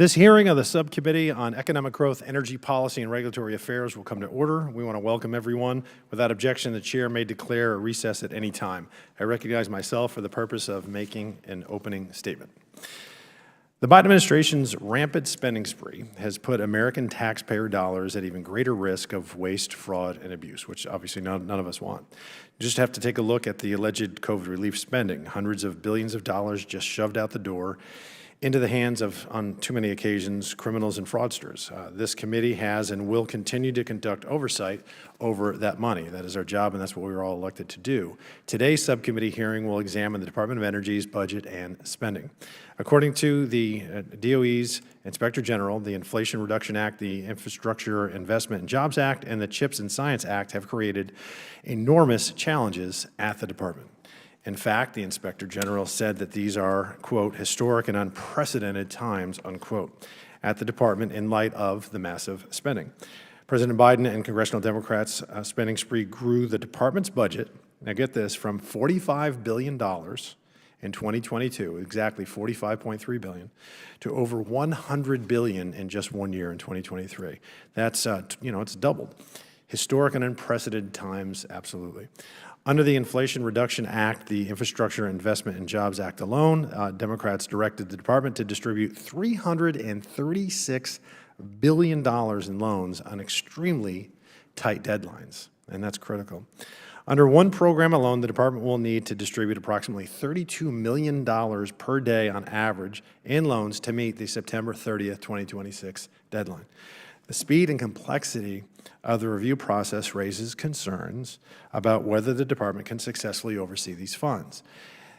This hearing of the Subcommittee on Economic Growth, Energy Policy, and Regulatory Affairs will come to order. We want to welcome everyone. Without objection, the chair may declare a recess at any time. I recognize myself for the purpose of making an opening statement. The Biden administration's rampant spending spree has put American taxpayer dollars at even greater risk of waste, fraud, and abuse, which obviously none of us want. You just have to take a look at the alleged COVID relief spending, hundreds of billions of dollars just shoved out the door into the hands of, on too many occasions, criminals and fraudsters. This committee has and will continue to conduct oversight over that money. That is our job, and that's what we were all elected to do. Today's subcommittee hearing will examine the Department of Energy's budget and spending. According to the DOE's Inspector General, the Inflation Reduction Act, the Infrastructure Investment and Jobs Act, and the CHIPS and Science Act have created enormous challenges at the department. In fact, the Inspector General said that these are, quote, historic and unprecedented times, unquote, at the department in light of the massive spending. President Biden and congressional Democrats' spending spree grew the department's budget, now get this, from $45 billion in 2022, exactly $45.3 billion, to over $100 billion in just 1 year in 2023. That's, it's doubled. Historic and unprecedented times, absolutely. Under the Inflation Reduction Act, the Infrastructure Investment and Jobs Act alone, Democrats directed the department to distribute $336 billion in loans on extremely tight deadlines, and that's critical. Under one program alone, the department will need to distribute approximately $32 million per day on average in loans to meet the September 30th, 2026 deadline. The speed and complexity of the review process raises concerns about whether the department can successfully oversee these funds.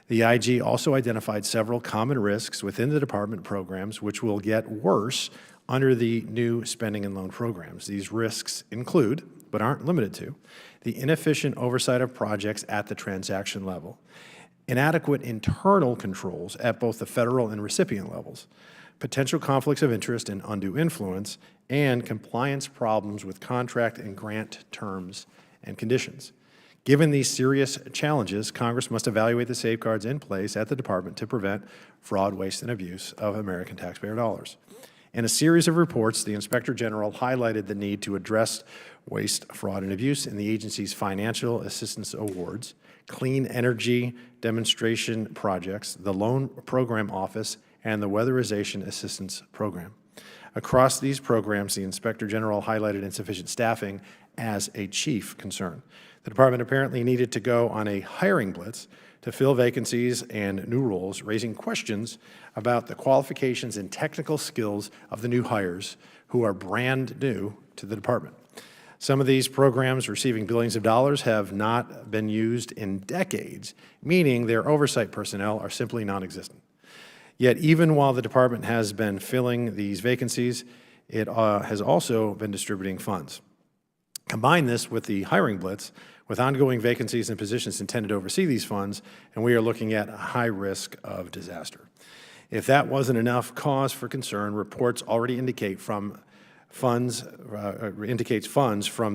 The IG also identified several common risks within the department programs which will get worse under the new spending and loan programs. These risks include, but aren't limited to, the inefficient oversight of projects at the transaction level, inadequate internal controls at both the federal and recipient levels, potential conflicts of interest and undue influence, and compliance problems with contract and grant terms and conditions. Given these serious challenges, Congress must evaluate the safeguards in place at the department to prevent fraud, waste, and abuse of American taxpayer dollars. In a series of reports, the Inspector General highlighted the need to address waste, fraud, and abuse in the agency's financial assistance awards, clean energy demonstration projects, the Loan Program Office, and the Weatherization Assistance Program. Across these programs, the Inspector General highlighted insufficient staffing as a chief concern. The department apparently needed to go on a hiring blitz to fill vacancies and new roles, raising questions about the qualifications and technical skills of the new hires who are brand new to the department. Some of these programs receiving billions of dollars have not been used in decades, meaning their oversight personnel are simply non-existent. Yet even while the department has been filling these vacancies, it has also been distributing funds. Combine this with the hiring blitz, with ongoing vacancies and positions intended to oversee these funds, and we are looking at a high risk of disaster. If that wasn't enough cause for concern, reports already indicate funds from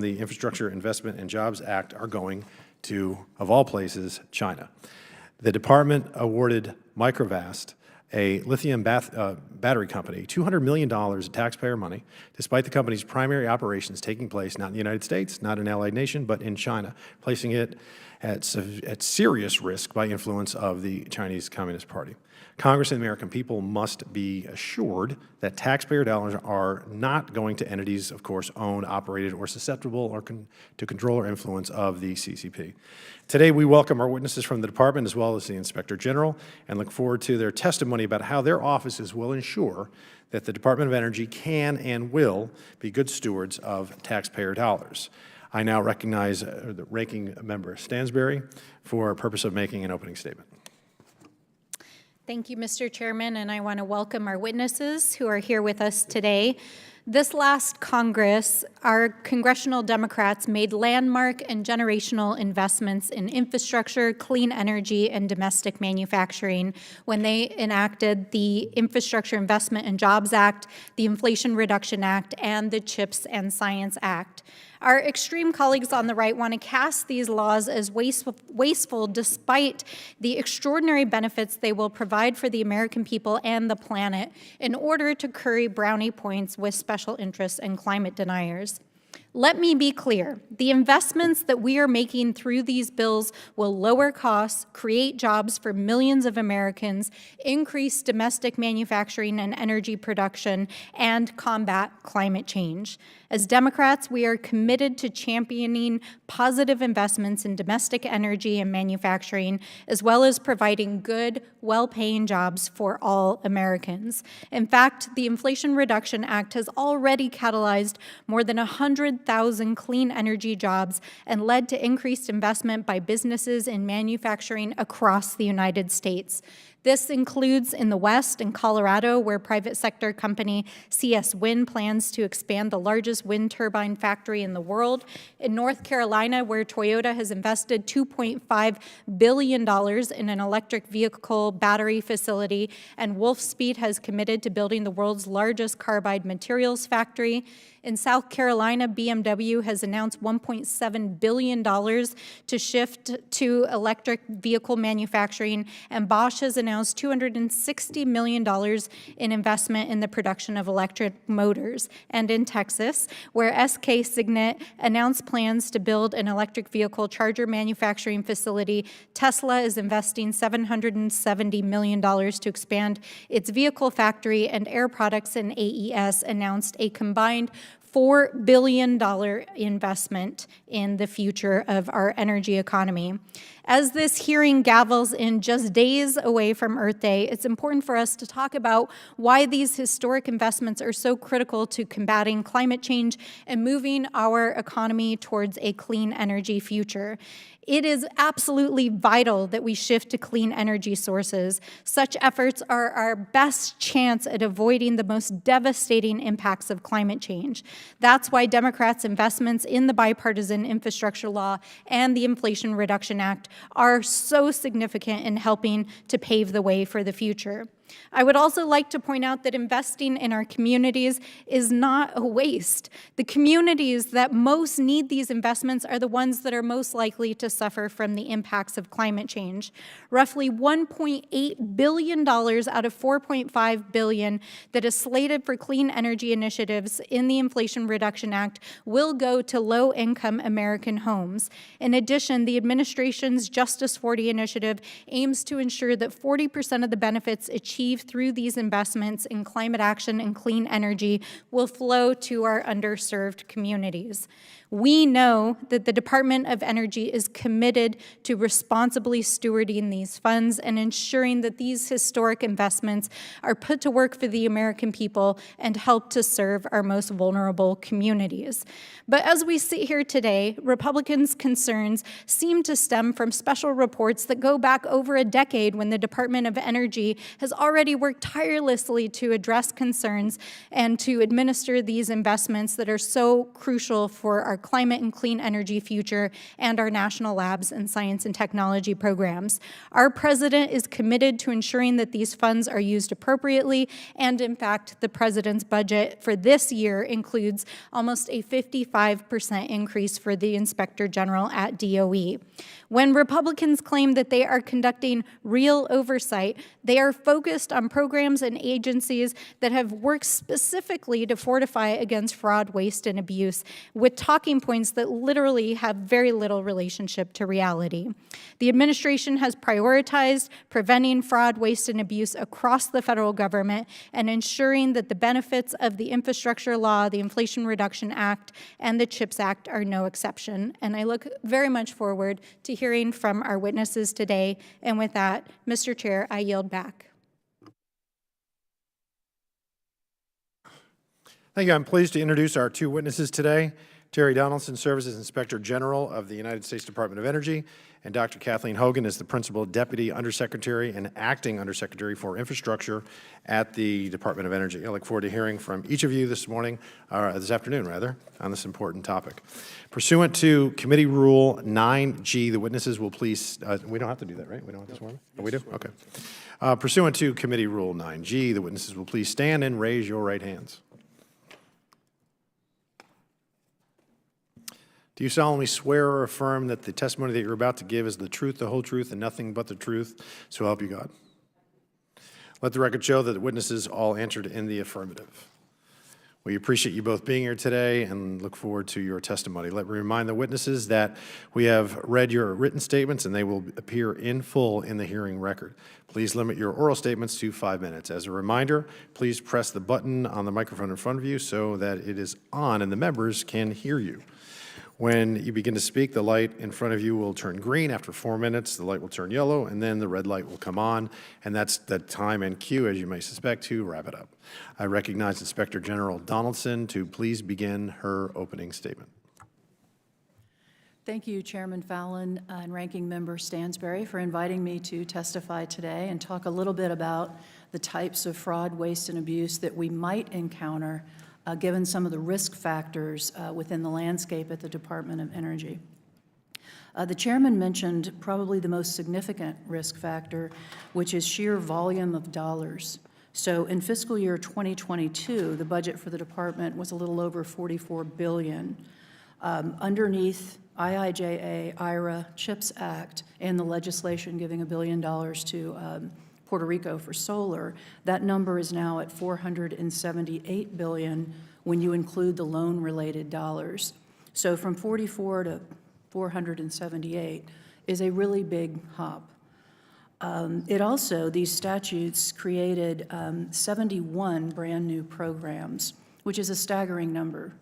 the Infrastructure Investment and Jobs Act are going to, of all places, China. The department awarded Microvast, a lithium battery company, $200 million in taxpayer money, despite the company's primary operations taking place not in the United States, not an allied nation, but in China, placing it at serious risk by influence of the Chinese Communist Party. Congress and the American people must be assured that taxpayer dollars are not going to entities, of course, owned, operated, or susceptible or to control or influence of the CCP. Today, we welcome our witnesses from the department as well as the Inspector General and look forward to their testimony about how their offices will ensure that the Department of Energy can and will be good stewards of taxpayer dollars. I now recognize the Ranking Member Stansberry for purpose of making an opening statement. Thank you, Mr. Chairman, and I want to welcome our witnesses who are here with us today. This last Congress, our congressional Democrats made landmark and generational investments in infrastructure, clean energy, and domestic manufacturing when they enacted the Infrastructure Investment and Jobs Act, the Inflation Reduction Act, and the CHIPS and Science Act. Our extreme colleagues on the right want to cast these laws as wasteful despite the extraordinary benefits they will provide for the American people and the planet in order to curry brownie points with special interests and climate deniers. Let me be clear. The investments that we are making through these bills will lower costs, create jobs for millions of Americans, increase domestic manufacturing and energy production, and combat climate change. As Democrats, we are committed to championing positive investments in domestic energy and manufacturing, as well as providing good, well-paying jobs for all Americans. In fact, the Inflation Reduction Act has already catalyzed more than 100,000 clean energy jobs and led to increased investment by businesses in manufacturing across the United States. This includes in the West, in Colorado, where private sector company CS Wind plans to expand the largest wind turbine factory in the world. In North Carolina, where Toyota has invested $2.5 billion in an electric vehicle battery facility, and Wolfspeed has committed to building the world's largest carbide materials factory. In South Carolina, BMW has announced $1.7 billion to shift to electric vehicle manufacturing, and Bosch has announced $260 million in investment in the production of electric motors. And in Texas, where SK Signet announced plans to build an electric vehicle charger manufacturing facility, Tesla is investing $770 million to expand its vehicle factory, and Air Products and AES announced a combined $4 billion investment in the future of our energy economy. As this hearing gavels in just days away from Earth Day, it's important for us to talk about why these historic investments are so critical to combating climate change and moving our economy towards a clean energy future. It is absolutely vital that we shift to clean energy sources. Such efforts are our best chance at avoiding the most devastating impacts of climate change. That's why Democrats' investments in the bipartisan infrastructure law and the Inflation Reduction Act are so significant in helping to pave the way for the future. I would also like to point out that investing in our communities is not a waste. The communities that most need these investments are the ones that are most likely to suffer from the impacts of climate change. Roughly $1.8 billion out of $4.5 billion that is slated for clean energy initiatives in the Inflation Reduction Act will go to low-income American homes. In addition, the administration's Justice 40 initiative aims to ensure that 40% of the benefits achieved through these investments in climate action and clean energy will flow to our underserved communities. We know that the Department of Energy is committed to responsibly stewarding these funds and ensuring that these historic investments are put to work for the American people and help to serve our most vulnerable communities. But as we sit here today, Republicans' concerns seem to stem from special reports that go back over a decade when the Department of Energy has already worked tirelessly to address concerns and to administer these investments that are so crucial for our climate and clean energy future and our national labs and science and technology programs. Our president is committed to ensuring that these funds are used appropriately, and in fact, the president's budget for this year includes almost a 55% increase for the Inspector General at DOE. When Republicans claim that they are conducting real oversight, they are focused on programs and agencies that have worked specifically to fortify against fraud, waste, and abuse, with talking points that literally have very little relationship to reality. The administration has prioritized preventing fraud, waste, and abuse across the federal government and ensuring that the benefits of the infrastructure law, the Inflation Reduction Act, and the CHIPS Act are no exception. And I look very much forward to hearing from our witnesses today. And with that, Mr. Chair, I yield back. Thank you. I'm pleased to introduce our two witnesses today. Terry Donaldson serves as Inspector General of the United States Department of Energy, and Dr. Kathleen Hogan is the Principal Deputy Undersecretary and Acting Undersecretary for Infrastructure at the Department of Energy. I look forward to hearing from each of you this afternoon, on this important topic. Pursuant to Committee Rule 9G, the witnesses will please, we don't have to do that, right? We don't have to swear? Oh, we do? Okay. Pursuant to Committee Rule 9G, the witnesses will please stand and raise your right hands. Do you solemnly swear or affirm that the testimony that you're about to give is the truth, the whole truth, and nothing but the truth, so help you God? Let the record show that the witnesses all answered in the affirmative. We appreciate you both being here today and look forward to your testimony. Let me remind the witnesses that we have read your written statements and they will appear in full in the hearing record. Please limit your oral statements to 5 minutes. As a reminder, please press the button on the microphone in front of you so that it is on and the members can hear you. When you begin to speak, the light in front of you will turn green. After 4 minutes, the light will turn yellow, and then the red light will come on, and that's the time and cue, as you may suspect, to wrap it up. I recognize Inspector General Donaldson to please begin her opening statement. Thank you, Chairman Fallon and Ranking Member Stansberry, for inviting me to testify today and talk a little bit about the types of fraud, waste, and abuse that we might encounter given some of the risk factors within the landscape at the Department of Energy. The chairman mentioned probably the most significant risk factor, which is sheer volume of dollars. So in fiscal year 2022, the budget for the department was a little over $44 billion. Underneath IIJA, IRA, CHIPS Act, and the legislation giving $1 billion to Puerto Rico for solar, that number is now at $478 billion when you include the loan-related dollars. So from 44 to 478 is a really big hop. These statutes created 71 brand-new programs, which is a staggering number.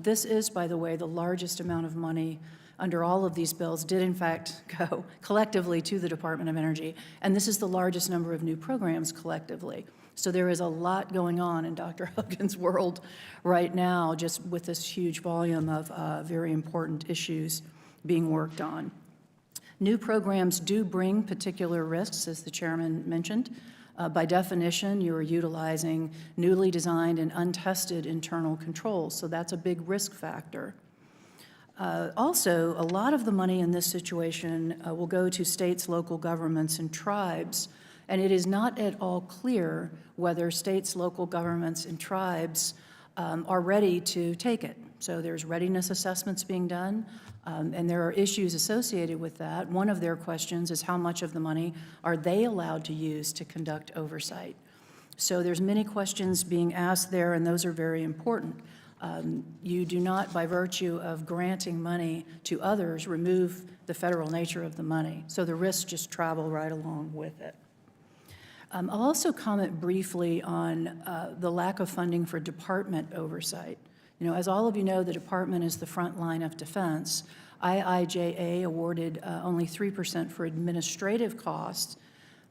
This is, by the way, the largest amount of money under all of these bills did in fact go collectively to the Department of Energy, and this is the largest number of new programs collectively. So there is a lot going on in Dr. Hogan's world right now, just with this huge volume of very important issues being worked on. New programs do bring particular risks, as the chairman mentioned. By definition, you are utilizing newly designed and untested internal controls, so that's a big risk factor. Also, a lot of the money in this situation will go to states, local governments, and tribes, and it is not at all clear whether states, local governments, and tribes are ready to take it. So there's readiness assessments being done, and there are issues associated with that. One of their questions is how much of the money are they allowed to use to conduct oversight? So there's many questions being asked there, and those are very important. You do not, by virtue of granting money to others, remove the federal nature of the money. So the risks just travel right along with it. I'll also comment briefly on the lack of funding for department oversight. You know, as all of you know, the department is the front line of defense. IIJA awarded only 3% for administrative costs,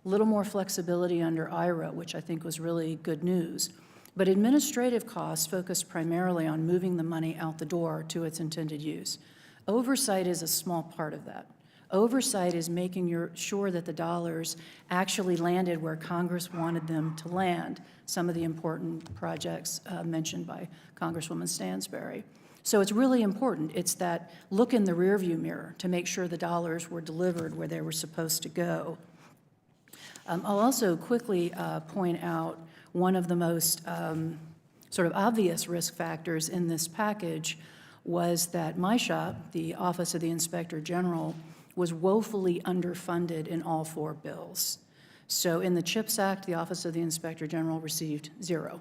a little more flexibility under IRA, which I think was really good news. But administrative costs focus primarily on moving the money out the door to its intended use. Oversight is a small part of that. Oversight is making sure that the dollars actually landed where Congress wanted them to land, some of the important projects mentioned by Congresswoman Stansberry. So it's really important. It's that look in the rearview mirror to make sure the dollars were delivered where they were supposed to go. I'll also quickly point out one of the most sort of obvious risk factors in this package was that my shop, the Office of the Inspector General, was woefully underfunded in all 4 bills. So in the CHIPS Act, the Office of the Inspector General received 0.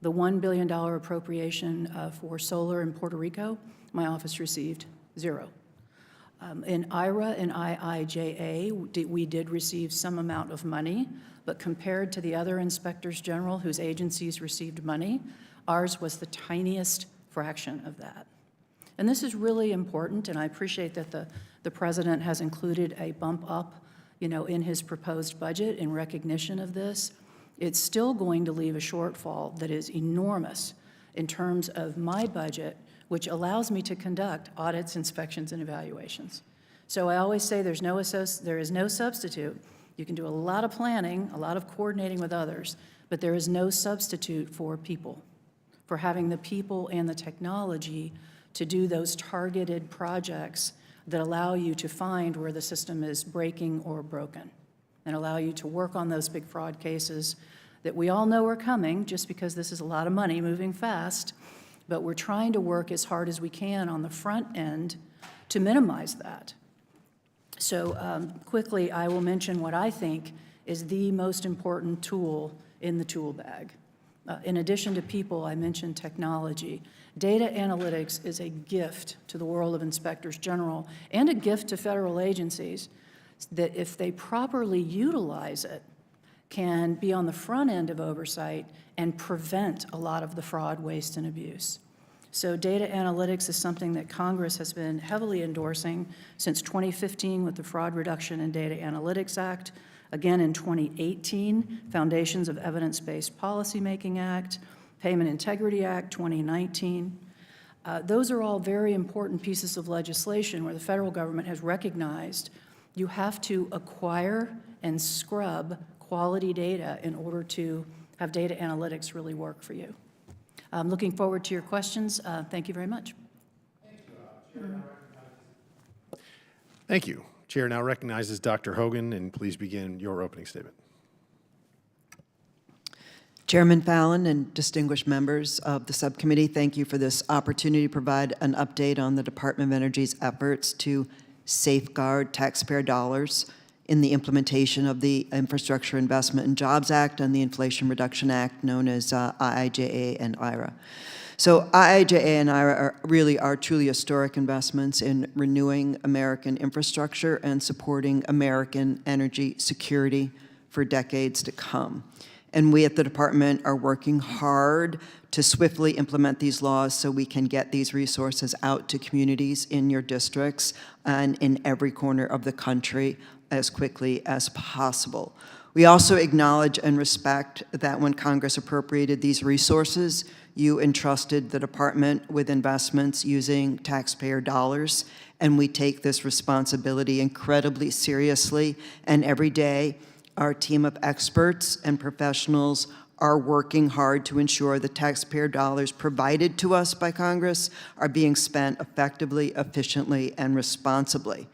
The $1 billion appropriation for solar in Puerto Rico, my office received 0. In IRA and IIJA, we did receive some amount of money, but compared to the other inspectors general whose agencies received money, ours was the tiniest fraction of that. And this is really important, and I appreciate that the president has included a bump up, in his proposed budget in recognition of this. It's still going to leave a shortfall that is enormous in terms of my budget, which allows me to conduct audits, inspections, and evaluations. So I always say there is no substitute. You can do a lot of planning, a lot of coordinating with others, but there is no substitute for people, for having the people and the technology to do those targeted projects that allow you to find where the system is breaking or broken, and allow you to work on those big fraud cases that we all know are coming, just because this is a lot of money moving fast, but we're trying to work as hard as we can on the front end to minimize that. So quickly, I will mention what I think is the most important tool in the tool bag. In addition to people, I mentioned technology. Data analytics is a gift to the world of inspectors general and a gift to federal agencies that, if they properly utilize it, can be on the front end of oversight and prevent a lot of the fraud, waste, and abuse. So data analytics is something that Congress has been heavily endorsing since 2015 with the Fraud Reduction and Data Analytics Act, again in 2018, Foundations of Evidence-Based Policymaking Act, Payment Integrity Act 2019. Those are all very important pieces of legislation where the federal government has recognized you have to acquire and scrub quality data in order to have data analytics really work for you. I'm looking forward to your questions. Thank you very much. Thank you. Chair now recognizes Dr. Hogan, and please begin your opening statement. Chairman Fallon and distinguished members of the subcommittee, thank you for this opportunity to provide an update on the Department of Energy's efforts to safeguard taxpayer dollars in the implementation of the Infrastructure Investment and Jobs Act and the Inflation Reduction Act, known as IIJA and IRA. So IIJA and IRA are truly historic investments in renewing American infrastructure and supporting American energy security for decades to come. And we at the department are working hard to swiftly implement these laws so we can get these resources out to communities in your districts and in every corner of the country as quickly as possible. We also acknowledge and respect that when Congress appropriated these resources, you entrusted the department with investments using taxpayer dollars, and we take this responsibility incredibly seriously, and every day our team of experts and professionals are working hard to ensure the taxpayer dollars provided to us by Congress are being spent effectively, efficiently, and responsibly.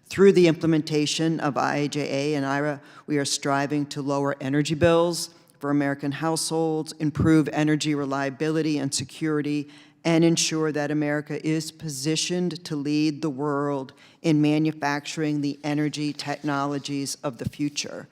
Through the implementation of IIJA and IRA, we are striving to lower energy bills for American households, improve energy reliability and security, and ensure that America is positioned to lead the world in manufacturing the energy technologies of the future.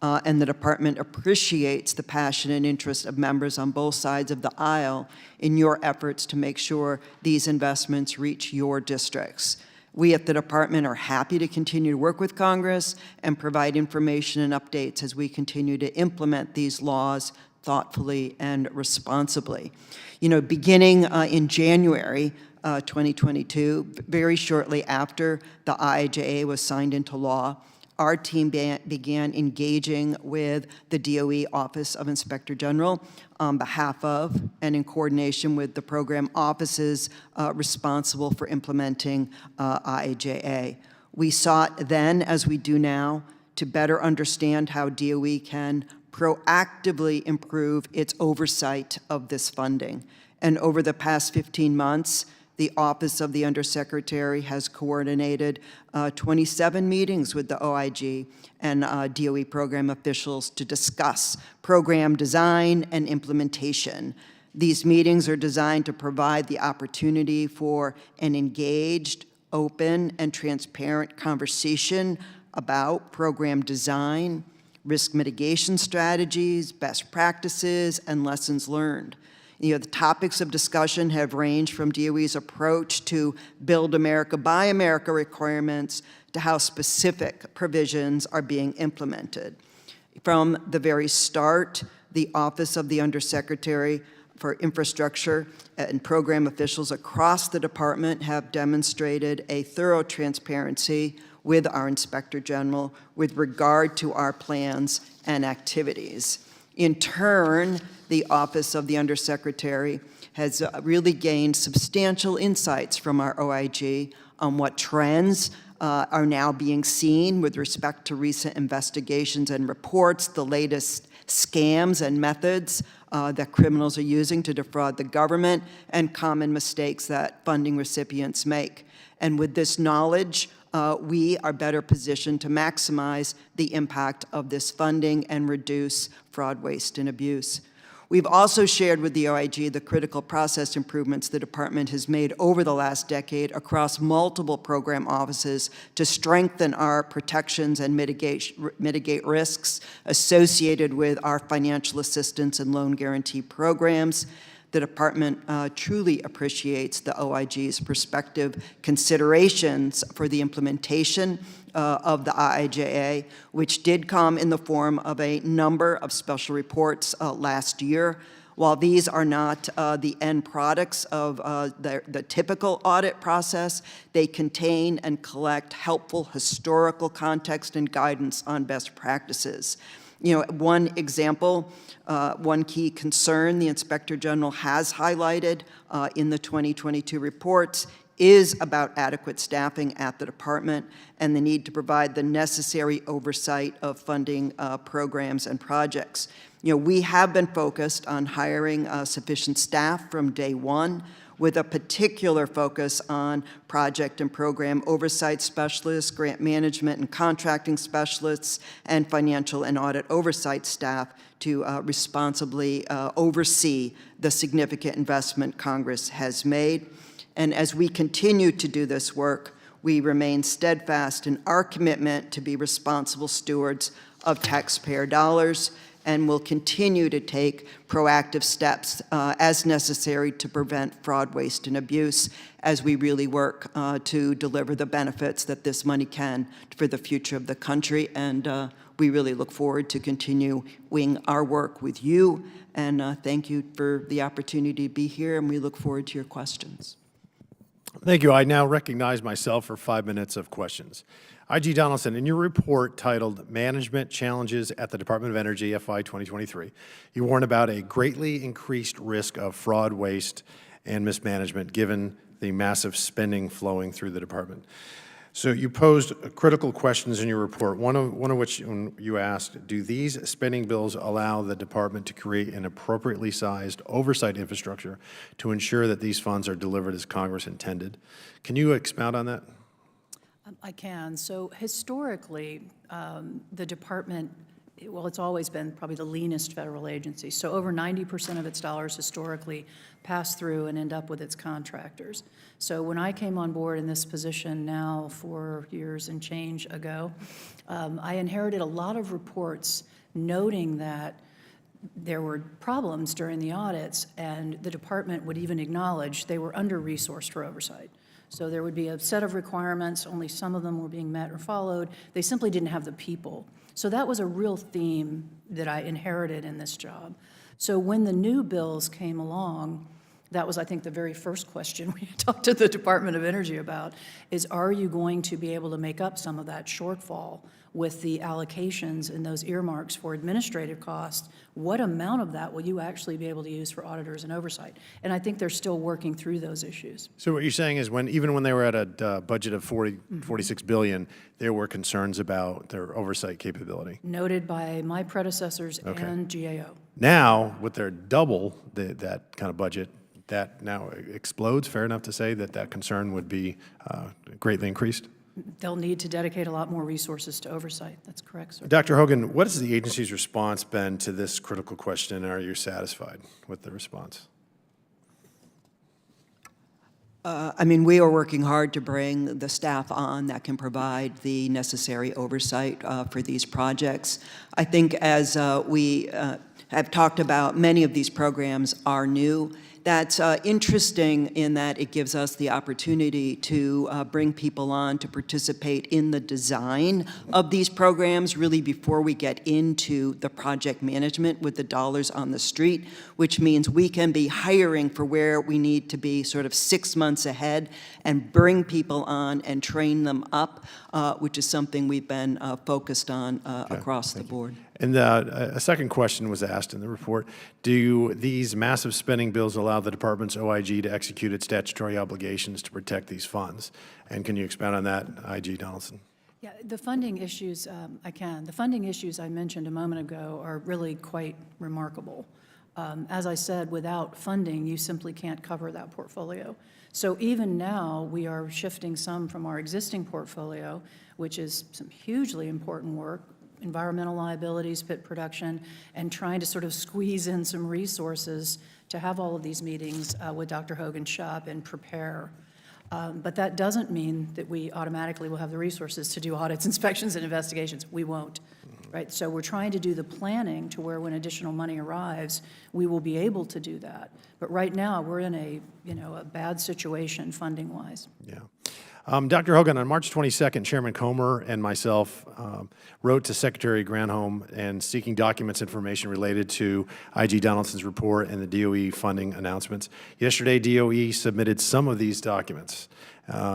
And the department appreciates the passion and interest of members on both sides of the aisle in your efforts to make sure these investments reach your districts. We at the department are happy to continue to work with Congress and provide information and updates as we continue to implement these laws thoughtfully and responsibly. You know, beginning in January 2022, very shortly after the IIJA was signed into law, our team began engaging with the DOE Office of Inspector General on behalf of and in coordination with the program offices responsible for implementing IIJA. We sought then, as we do now, to better understand how DOE can proactively improve its oversight of this funding. And over the past 15 months, the Office of the Undersecretary has coordinated 27 meetings with the OIG and DOE program officials to discuss program design and implementation. These meetings are designed to provide the opportunity for an engaged, open, and transparent conversation about program design, risk mitigation strategies, best practices, and lessons learned. You know, the topics of discussion have ranged from DOE's approach to Build America, Buy America requirements to how specific provisions are being implemented. From the very start, the Office of the Undersecretary for Infrastructure and program officials across the department have demonstrated a thorough transparency with our Inspector General with regard to our plans and activities. In turn, the Office of the Undersecretary has really gained substantial insights from our OIG on what trends are now being seen with respect to recent investigations and reports, the latest scams and methods that criminals are using to defraud the government, and common mistakes that funding recipients make. And with this knowledge, we are better positioned to maximize the impact of this funding and reduce fraud, waste, and abuse. We've also shared with the OIG the critical process improvements the department has made over the last decade across multiple program offices to strengthen our protections and mitigate risks associated with our financial assistance and loan guarantee programs. The department truly appreciates the OIG's prospective considerations for the implementation of the IIJA, which did come in the form of a number of special reports last year. While these are not the end products of the typical audit process, they contain and collect helpful historical context and guidance on best practices. You know, one example, one key concern the Inspector General has highlighted in the 2022 reports is about adequate staffing at the department and the need to provide the necessary oversight of funding programs and projects. You know, we have been focused on hiring sufficient staff from day one, with a particular focus on project and program oversight specialists, grant management and contracting specialists, and financial and audit oversight staff to responsibly oversee the significant investment Congress has made. And as we continue to do this work, we remain steadfast in our commitment to be responsible stewards of taxpayer dollars, and will continue to take proactive steps as necessary to prevent fraud, waste, and abuse as we really work to deliver the benefits that this money can for the future of the country. And we really look forward to continuing our work with you. And thank you for the opportunity to be here, and we look forward to your questions. Thank you. I now recognize myself for 5 minutes of questions. IG Donaldson, in your report titled Management Challenges at the Department of Energy, FY 2023, you warn about a greatly increased risk of fraud, waste, and mismanagement given the massive spending flowing through the department. So you posed critical questions in your report, one of which you asked, do these spending bills allow the department to create an appropriately sized oversight infrastructure to ensure that these funds are delivered as Congress intended? Can you expound on that? I can. So historically, the department, well, it's always been probably the leanest federal agency. So over 90% of its dollars historically pass through and end up with its contractors. So when I came on board in this position now 4 years and change ago, I inherited a lot of reports noting that there were problems during the audits, and the department would even acknowledge they were under-resourced for oversight. So there would be a set of requirements, only some of them were being met or followed. They simply didn't have the people. So that was a real theme that I inherited in this job. So when the new bills came along, that was, I think, the very first question we talked to the Department of Energy about, is are you going to be able to make up some of that shortfall with the allocations and those earmarks for administrative costs? What amount of that will you actually be able to use for auditors and oversight? And I think they're still working through those issues. So what you're saying is even when they were at a budget of $46 billion, there were concerns about their oversight capability. Noted by my predecessors and GAO. Now, with their double that kind of budget, that now explodes. Fair enough to say that that concern would be greatly increased? They'll need to dedicate a lot more resources to oversight. That's correct, sir. Dr. Hogan, what has the agency's response been to this critical question, and are you satisfied with the response? I mean, we are working hard to bring the staff on that can provide the necessary oversight for these projects. I think as we have talked about, many of these programs are new. That's interesting in that it gives us the opportunity to bring people on to participate in the design of these programs really before we get into the project management with the dollars on the street, which means we can be hiring for where we need to be sort of 6 months ahead and bring people on and train them up, which is something we've been focused on across the board. And a second question was asked in the report. Do these massive spending bills allow the department's OIG to execute its statutory obligations to protect these funds? And can you expound on that, IG Donaldson? Yeah, the funding issues, I can. The funding issues I mentioned a moment ago are really quite remarkable. As I said, without funding, you simply can't cover that portfolio. So even now, we are shifting some from our existing portfolio, which is some hugely important work, environmental liabilities, pit production, and trying to sort of squeeze in some resources to have all of these meetings with Dr. Hogan's shop and prepare. But that doesn't mean that we automatically will have the resources to do audits, inspections, and investigations. We won't, right? So we're trying to do the planning to where when additional money arrives, we will be able to do that. But right now, we're in a bad situation funding-wise. Yeah. Dr. Hogan, on March 22nd, Chairman Comer and myself wrote to Secretary Granholm and seeking documents information related to IG Donaldson's report and the DOE funding announcements. Yesterday, DOE submitted some of these documents.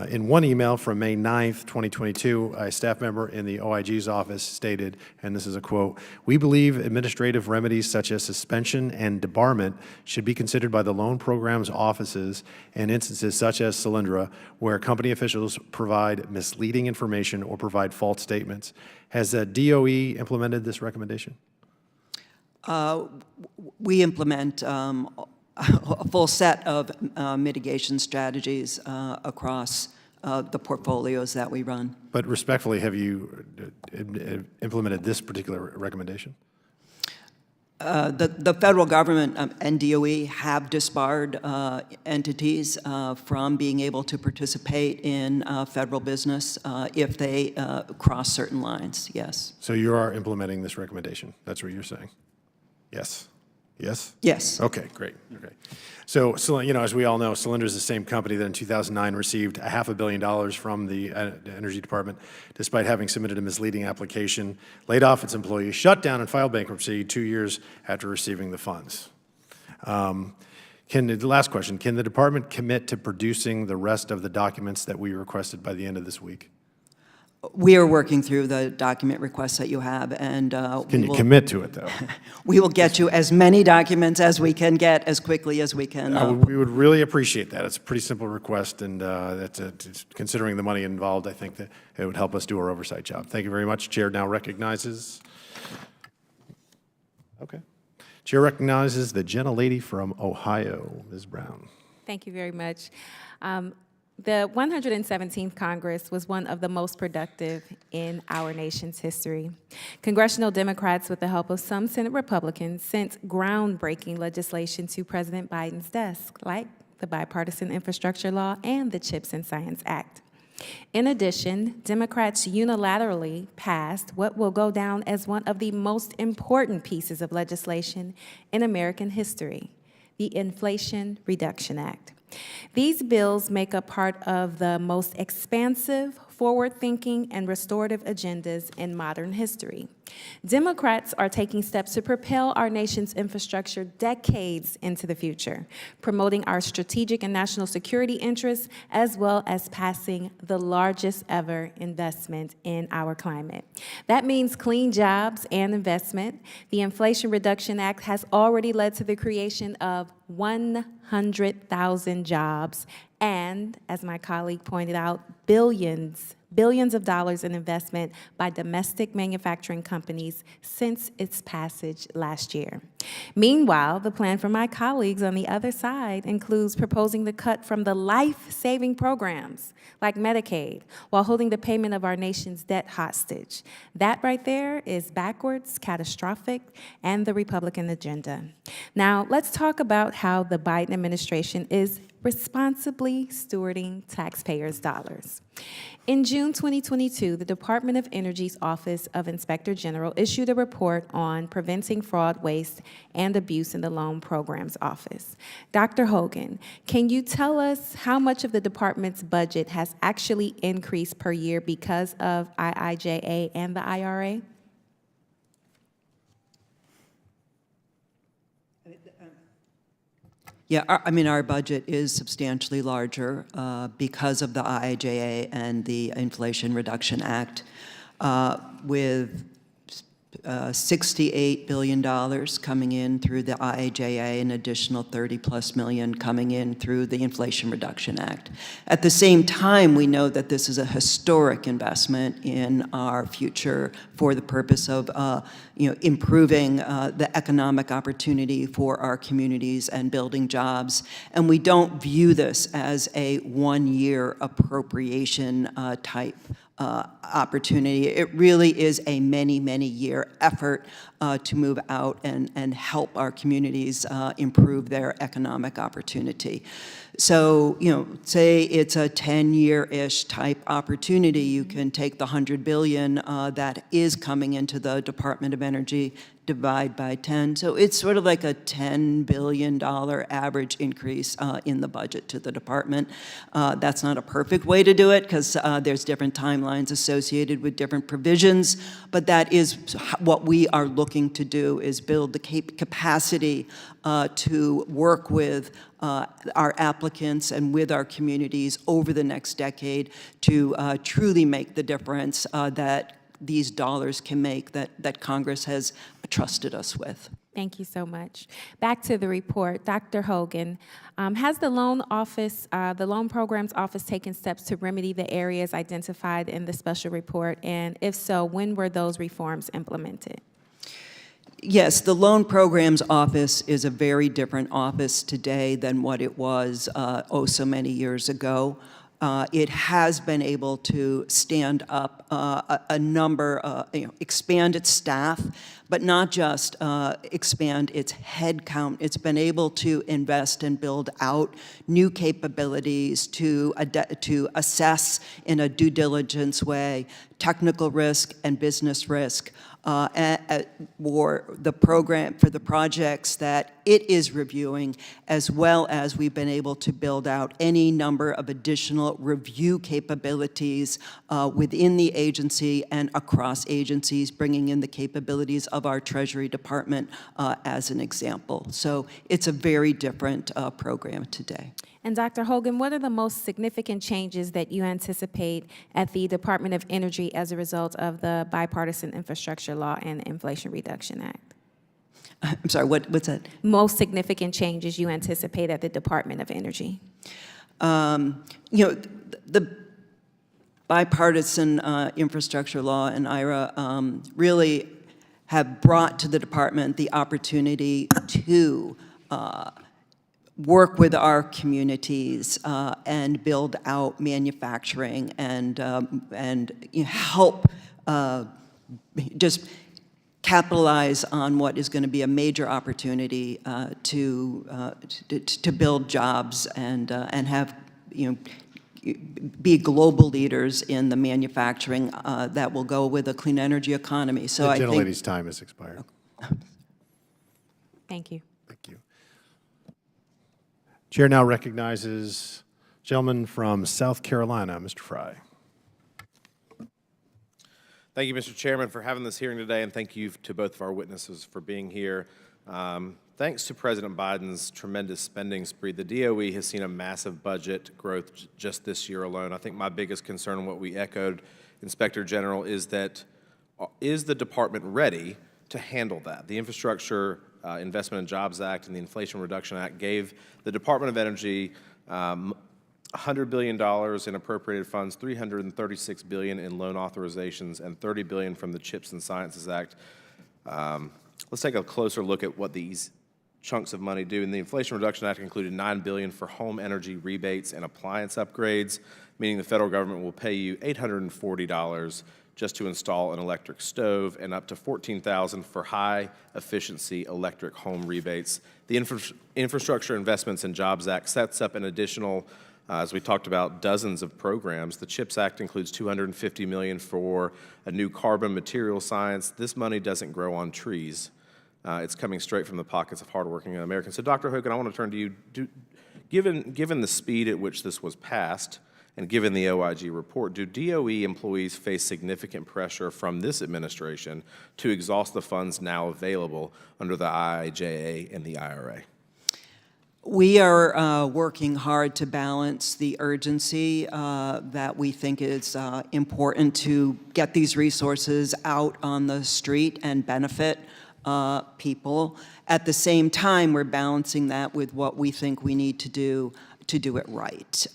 In one email from May 9th, 2022, a staff member in the OIG's office stated, and this is a quote, "We believe administrative remedies such as suspension and debarment should be considered by the loan program's offices in instances such as Solyndra, where company officials provide misleading information or provide false statements." Has the DOE implemented this recommendation? We implement a full set of mitigation strategies across the portfolios that we run. But respectfully, have you implemented this particular recommendation? The federal government and DOE have disbarred entities from being able to participate in federal business if they cross certain lines, yes. So you are implementing this recommendation? That's what you're saying? Yes. Yes? Yes. Okay, great. Okay. So, as we all know, Solyndra is the same company that in 2009 received $500 million from the Energy Department, despite having submitted a misleading application, laid off its employees, shut down and filed bankruptcy 2 years after receiving the funds. The last question, can the department commit to producing the rest of the documents that we requested by the end of this week? We are working through the document requests that you have, and Can you commit to it, though? we will get you as many documents as we can get as quickly as we can. We would really appreciate that. It's a pretty simple request, and considering the money involved, I think that it would help us do our oversight job. Thank you very much. Chair now recognizes. Okay. Chair recognizes the gentlelady from Ohio, Ms. Brown. Thank you very much. The 117th Congress was one of the most productive in our nation's history. Congressional Democrats, with the help of some Senate Republicans, sent groundbreaking legislation to President Biden's desk, like the Bipartisan Infrastructure Law and the CHIPS and Science Act. In addition, Democrats unilaterally passed what will go down as one of the most important pieces of legislation in American history, the Inflation Reduction Act. These bills make up part of the most expansive, forward-thinking, and restorative agendas in modern history. Democrats are taking steps to propel our nation's infrastructure decades into the future, promoting our strategic and national security interests, as well as passing the largest ever investment in our climate. That means clean jobs and investment. The Inflation Reduction Act has already led to the creation of 100,000 jobs and, as my colleague pointed out, billions of dollars in investment by domestic manufacturing companies since its passage last year. Meanwhile, the plan for my colleagues on the other side includes proposing the cut from the life-saving programs like Medicaid while holding the payment of our nation's debt hostage. That right there is backwards, catastrophic, and the Republican agenda. Now, let's talk about how the Biden administration is responsibly stewarding taxpayers' dollars. In June 2022, the Department of Energy's Office of Inspector General issued a report on preventing fraud, waste, and abuse in the Loan Programs Office. Dr. Hogan, can you tell us how much of the department's budget has actually increased per year because of IIJA and the IRA? Yeah, our budget is substantially larger because of the IIJA and the Inflation Reduction Act, with $68 billion coming in through the IIJA, an additional 30+ million coming in through the Inflation Reduction Act. At the same time, we know that this is a historic investment in our future for the purpose of improving the economic opportunity for our communities and building jobs. And we don't view this as a one-year appropriation type opportunity. It really is a many year effort to move out and help our communities improve their economic opportunity. So, say it's a 10-year-ish type opportunity, you can take the $100 billion that is coming into the Department of Energy, divide by 10. So it's sort of like a $10 billion average increase in the budget to the department. That's not a perfect way to do it because there's different timelines associated with different provisions, but that is what we are looking to do, is build the capacity to work with our applicants and with our communities over the next decade to truly make the difference that these dollars can make, that Congress has trusted us with. Thank you so much. Back to the report. Dr. Hogan, has the Loan Programs Office taken steps to remedy the areas identified in the special report? And if so, when were those reforms implemented? Yes, the Loan Programs Office is a very different office today than what it was so many years ago. It has been able to stand up a number, expand its staff, but not just expand its head count. It's been able to invest and build out new capabilities to assess in a due diligence way technical risk and business risk for the projects that it is reviewing, as well as we've been able to build out any number of additional review capabilities within the agency and across agencies, bringing in the capabilities of our Treasury Department as an example. So it's a very different program today. And Dr. Hogan, what are the most significant changes that you anticipate at the Department of Energy as a result of the Bipartisan Infrastructure Law and the Inflation Reduction Act? I'm sorry, what's that? Most significant changes you anticipate at the Department of Energy? The Bipartisan Infrastructure Law and IRA really have brought to the department the opportunity to work with our communities and build out manufacturing and help just capitalize on what is going to be a major opportunity to build jobs and have be global leaders in the manufacturing that will go with a clean energy economy. So The I think gentlelady's time has expired. Thank you. Thank you. Chair now recognizes gentleman from South Carolina, Mr. Fry. Thank you, Mr. Chairman, for having this hearing today, and thank you to both of our witnesses for being here. Thanks to President Biden's tremendous spending spree, the DOE has seen a massive budget growth just this year alone. I think my biggest concern, and what we echoed, Inspector General, is that is the department ready to handle that? The Infrastructure Investment and Jobs Act and the Inflation Reduction Act gave the Department of Energy $100 billion in appropriated funds, $336 billion in loan authorizations, and $30 billion from the CHIPS and Sciences Act. Let's take a closer look at what these chunks of money do. And the Inflation Reduction Act included $9 billion for home energy rebates and appliance upgrades, meaning the federal government will pay you $840 just to install an electric stove, and up to $14,000 for high-efficiency electric home rebates. The Infrastructure Investments and Jobs Act sets up an additional, as we talked about, dozens of programs. The CHIPS Act includes $250 million for a new carbon material science. This money doesn't grow on trees. It's coming straight from the pockets of hardworking Americans. So, Dr. Hogan, I want to turn to you. Given the speed at which this was passed, and given the OIG report, do DOE employees face significant pressure from this administration to exhaust the funds now available under the IIJA and the IRA? We are working hard to balance the urgency that we think is important to get these resources out on the street and benefit people. At the same time, we're balancing that with what we think we need to do it right.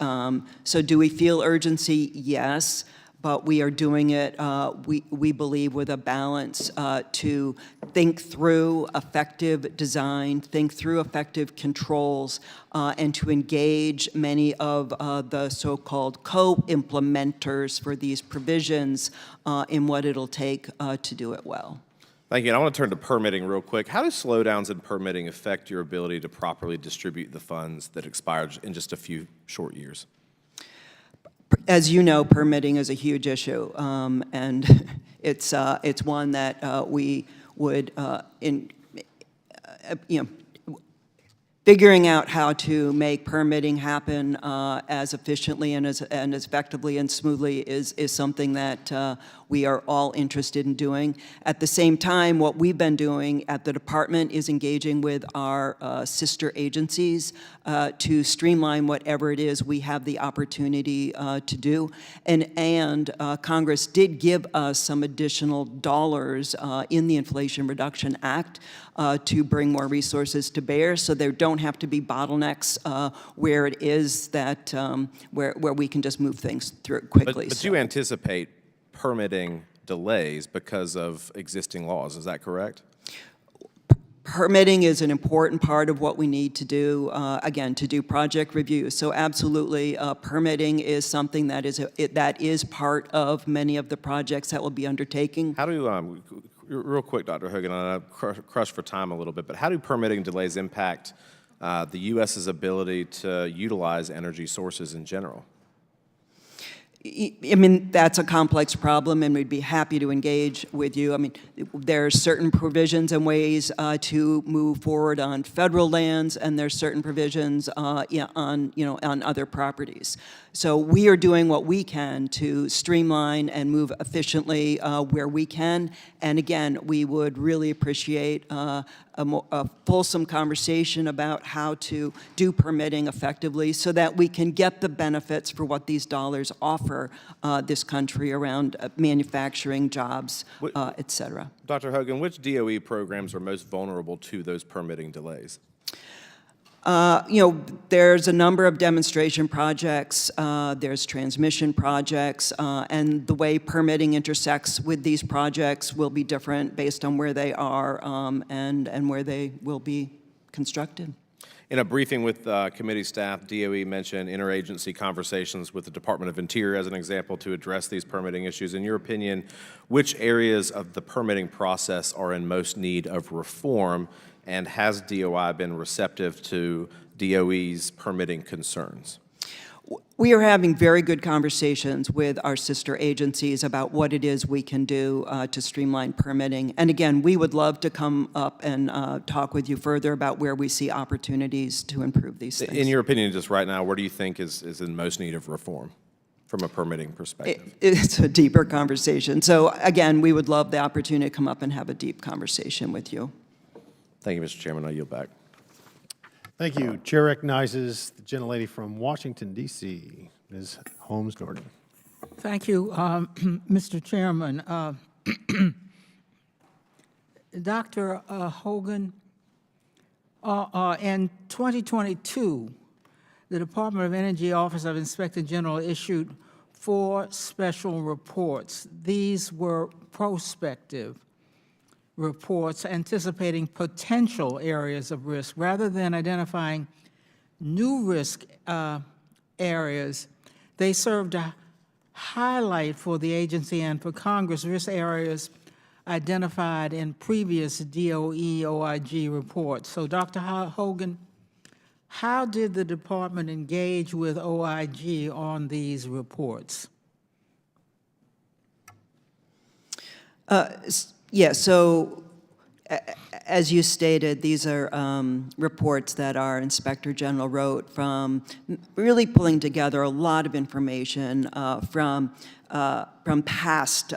So do we feel urgency? Yes, but we are doing it, we believe, with a balance to think through effective design, think through effective controls, and to engage many of the so-called co-implementers for these provisions in what it'll take to do it well. Thank you. And I want to turn to permitting real quick. How do slowdowns in permitting affect your ability to properly distribute the funds that expired in just a few short years? As you know, permitting is a huge issue, and it's one that we would, figuring out how to make permitting happen as efficiently and as effectively and smoothly is something that we are all interested in doing. At the same time, what we've been doing at the department is engaging with our sister agencies to streamline whatever it is we have the opportunity to do. And Congress did give us some additional dollars in the Inflation Reduction Act to bring more resources to bear, so there don't have to be bottlenecks where it is that where we can just move things through quickly. But you anticipate permitting delays because of existing laws, is that correct? Permitting is an important part of what we need to do, again, to do project reviews. So absolutely, permitting is something that is part of many of the projects that we'll be undertaking. How do, real quick, Dr. Hogan, I'm crushed for time a little bit, but how do permitting delays impact the U.S.'s ability to utilize energy sources in general? I mean, that's a complex problem, and we'd be happy to engage with you. I mean, there are certain provisions and ways to move forward on federal lands, and there's certain provisions on other properties. So we are doing what we can to streamline and move efficiently where we can. And again, we would really appreciate a fulsome conversation about how to do permitting effectively so that we can get the benefits for what these dollars offer this country around manufacturing, jobs, et cetera. Dr. Hogan, which DOE programs are most vulnerable to those permitting delays? There's a number of demonstration projects, there's transmission projects, and the way permitting intersects with these projects will be different based on where they are and where they will be constructed. In a briefing with committee staff, DOE mentioned interagency conversations with the Department of Interior as an example to address these permitting issues. In your opinion, which areas of the permitting process are in most need of reform, and has DOI been receptive to DOE's permitting concerns? We are having very good conversations with our sister agencies about what it is we can do to streamline permitting. And again, we would love to come up and talk with you further about where we see opportunities to improve these things. In your opinion, just right now, where do you think is in most need of reform from a permitting perspective? It's a deeper conversation. So again, we would love the opportunity to come up and have a deep conversation with you. Thank you, Mr. Chairman. I yield back. Thank you. Chair recognizes the gentlelady from Washington, D.C., Ms. Holmes-Norton. Thank you, Mr. Chairman. Dr. Hogan, in 2022, the Department of Energy Office of Inspector General issued 4 special reports. These were prospective reports anticipating potential areas of risk. Rather than identifying new risk areas, they served to highlight for the agency and for Congress risk areas identified in previous DOE OIG reports. So, Dr. Hogan, how did the department engage with OIG on these reports? Yeah, so as you stated, these are reports that our Inspector General wrote from really pulling together a lot of information from past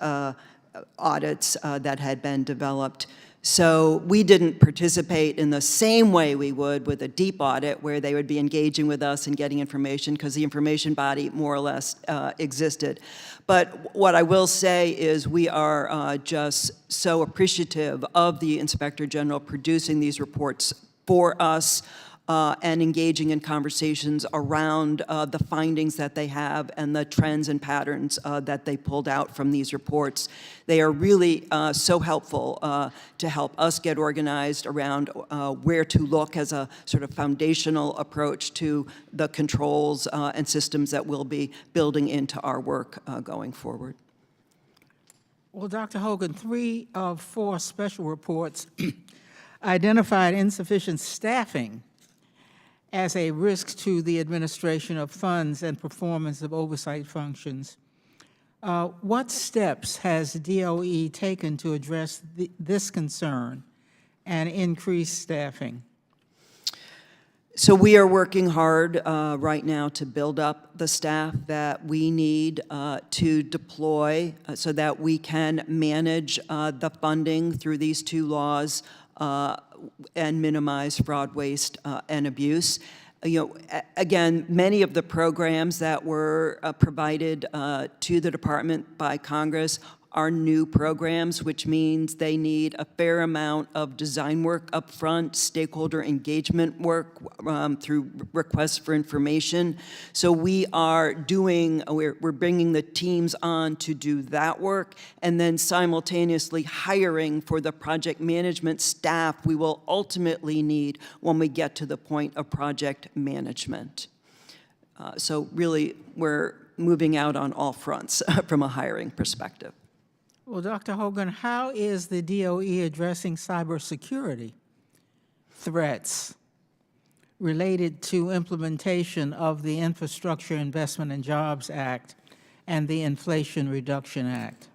audits that had been developed. So we didn't participate in the same way we would with a deep audit where they would be engaging with us and getting information because the information body more or less existed. But what I will say is we are just so appreciative of the Inspector General producing these reports for us and engaging in conversations around the findings that they have and the trends and patterns that they pulled out from these reports. They are really so helpful to help us get organized around where to look as a sort of foundational approach to the controls and systems that we'll be building into our work going forward. Well, Dr. Hogan, 3 of 4 special reports identified insufficient staffing as a risk to the administration of funds and performance of oversight functions. What steps has DOE taken to address this concern and increase staffing? So we are working hard right now to build up the staff that we need to deploy so that we can manage the funding through these 2 laws and minimize fraud, waste, and abuse. You know, again, many of the programs that were provided to the department by Congress are new programs, which means they need a fair amount of design work up front, stakeholder engagement work through requests for information. So we are we're bringing the teams on to do that work, and then simultaneously hiring for the project management staff we will ultimately need when we get to the point of project management. So really, we're moving out on all fronts from a hiring perspective. Well, Dr. Hogan, how is the DOE addressing cybersecurity threats related to implementation of the Infrastructure Investment and Jobs Act and the Inflation Reduction Act?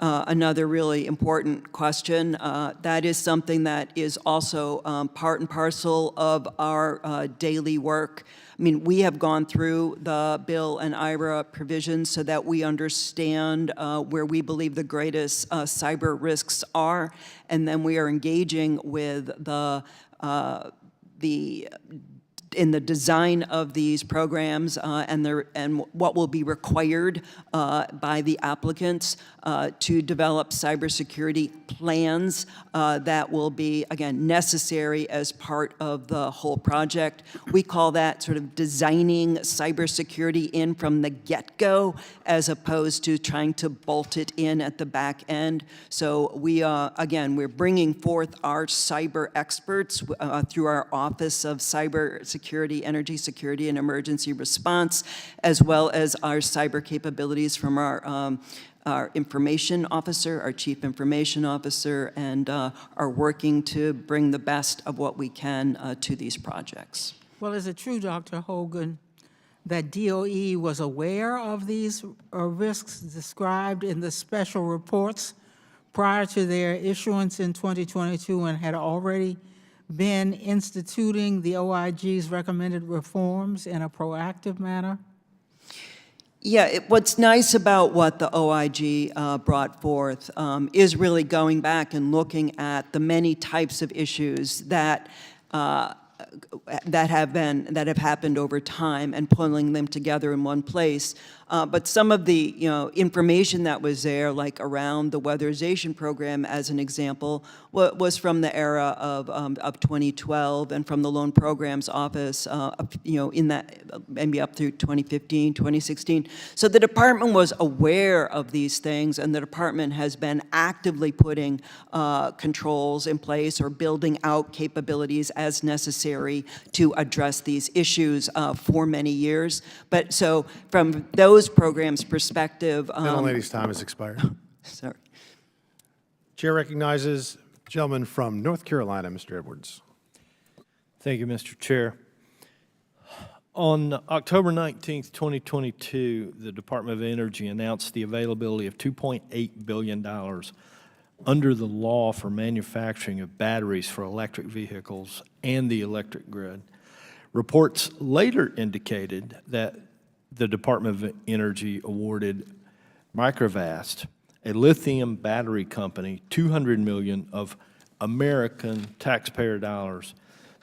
Another really important question. That is something that is also part and parcel of our daily work. I mean, we have gone through the bill and IRA provisions so that we understand where we believe the greatest cyber risks are, and then we are engaging with in the design of these programs and what will be required by the applicants to develop cybersecurity plans that will be, again, necessary as part of the whole project. We call that sort of designing cybersecurity in from the get-go as opposed to trying to bolt it in at the back end. So we, again, we're bringing forth our cyber experts through our Office of Cybersecurity, Energy Security, and Emergency Response, as well as our cyber capabilities from our information officer, our chief information officer, and are working to bring the best of what we can to these projects. Well, is it true, Dr. Hogan, that DOE was aware of these risks described in the special reports prior to their issuance in 2022 and had already been instituting the OIG's recommended reforms in a proactive manner? Yeah, what's nice about what the OIG brought forth is really going back and looking at the many types of issues that have happened over time and pulling them together in one place. But some of the information that was there, like around the weatherization program, as an example, was from the era of 2012 and from the Loan Programs Office, in that maybe up through 2015, 2016. So the department was aware of these things, and the department has been actively putting controls in place or building out capabilities as necessary necessary to address these issues for many years. But so from those programs' perspective, Gentlelady's time has expired. sorry. Chair recognizes the gentleman from North Carolina, Mr. Edwards. Thank you, Mr. Chair. On October 19th, 2022, the Department of Energy announced the availability of $2.8 billion under the law for manufacturing of batteries for electric vehicles and the electric grid. Reports later indicated that the Department of Energy awarded Microvast, a lithium battery company, $200 million of American taxpayer dollars,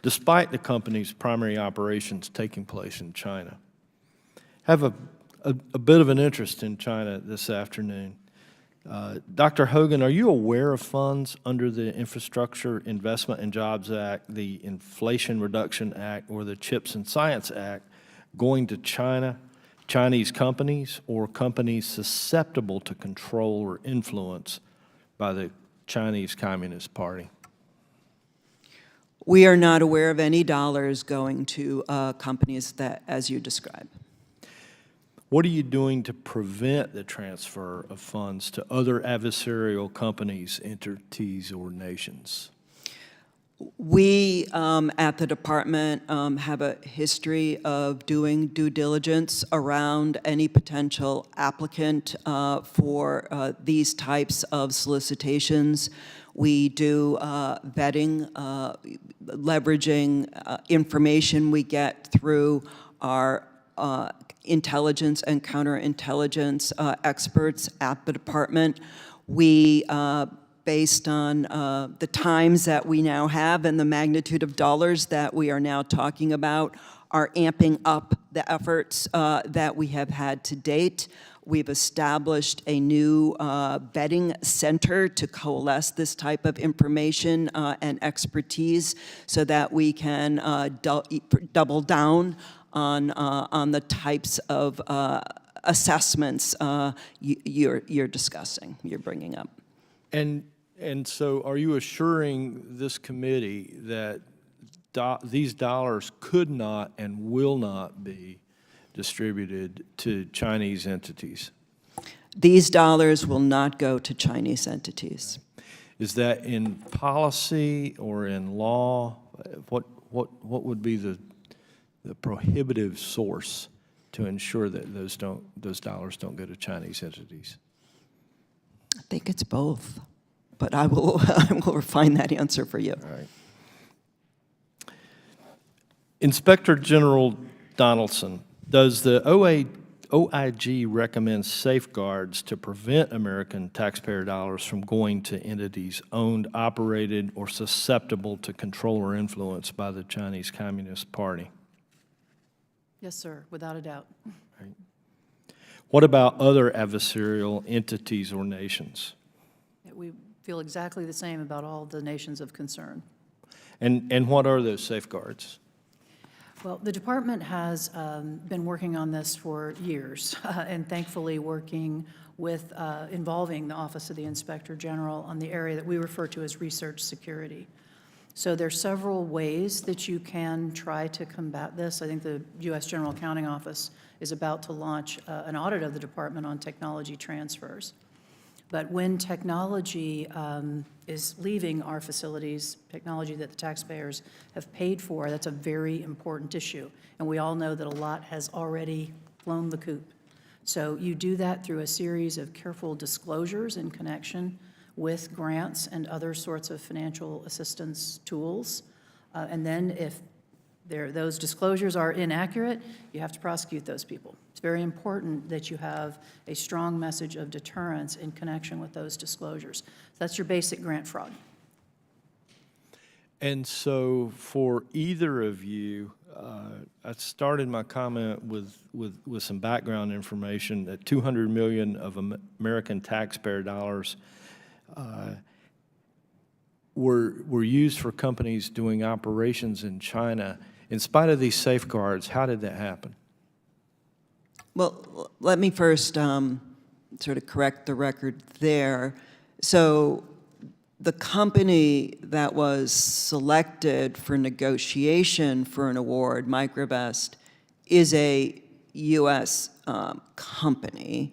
despite the company's primary operations taking place in China. Have a bit of an interest in China this afternoon. Dr. Hogan, are you aware of funds under the Infrastructure Investment and Jobs Act, the Inflation Reduction Act, or the CHIPS and Science Act going to China, Chinese companies, or companies susceptible to control or influence by the Chinese Communist Party? We are not aware of any dollars going to companies that, as you describe. What are you doing to prevent the transfer of funds to other adversarial companies, entities, or nations? We at the department have a history of doing due diligence around any potential applicant for these types of solicitations. We do vetting, leveraging information we get through our intelligence and counterintelligence experts at the department. We, based on the times that we now have and the magnitude of dollars that we are now talking about, are amping up the efforts that we have had to date. We've established a new vetting center to coalesce this type of information and expertise so that we can double down on the types of assessments you're discussing, you're bringing up. And so are you assuring this committee that these dollars could not and will not be distributed to Chinese entities? These dollars will not go to Chinese entities. Is that in policy or in law? What would be the prohibitive source to ensure that those dollars don't go to Chinese entities? I think it's both, but I will refine that answer for you. All right. Inspector General Donaldson, does the OIG recommend safeguards to prevent American taxpayer dollars from going to entities owned, operated, or susceptible to control or influence by the Chinese Communist Party? Yes, sir, without a doubt. Right. What about other adversarial entities or nations? We feel exactly the same about all the nations of concern. And what are those safeguards? Well, the department has been working on this for years, and thankfully working with, involving the Office of the Inspector General on the area that we refer to as research security. So there are several ways that you can try to combat this. I think the U.S. General Accounting Office is about to launch an audit of the department on technology transfers. But when technology is leaving our facilities, technology that the taxpayers have paid for, that's a very important issue. And we all know that a lot has already flown the coop. So you do that through a series of careful disclosures in connection with grants and other sorts of financial assistance tools. And then if those disclosures are inaccurate, you have to prosecute those people. It's very important that you have a strong message of deterrence in connection with those disclosures. That's your basic grant fraud. And so for either of you, I started my comment with some background information that $200 million of American taxpayer dollars were used for companies doing operations in China. In spite of these safeguards, how did that happen? Well, let me first sort of correct the record there. So the company that was selected for negotiation for an award, Microvest, is a U.S. Company.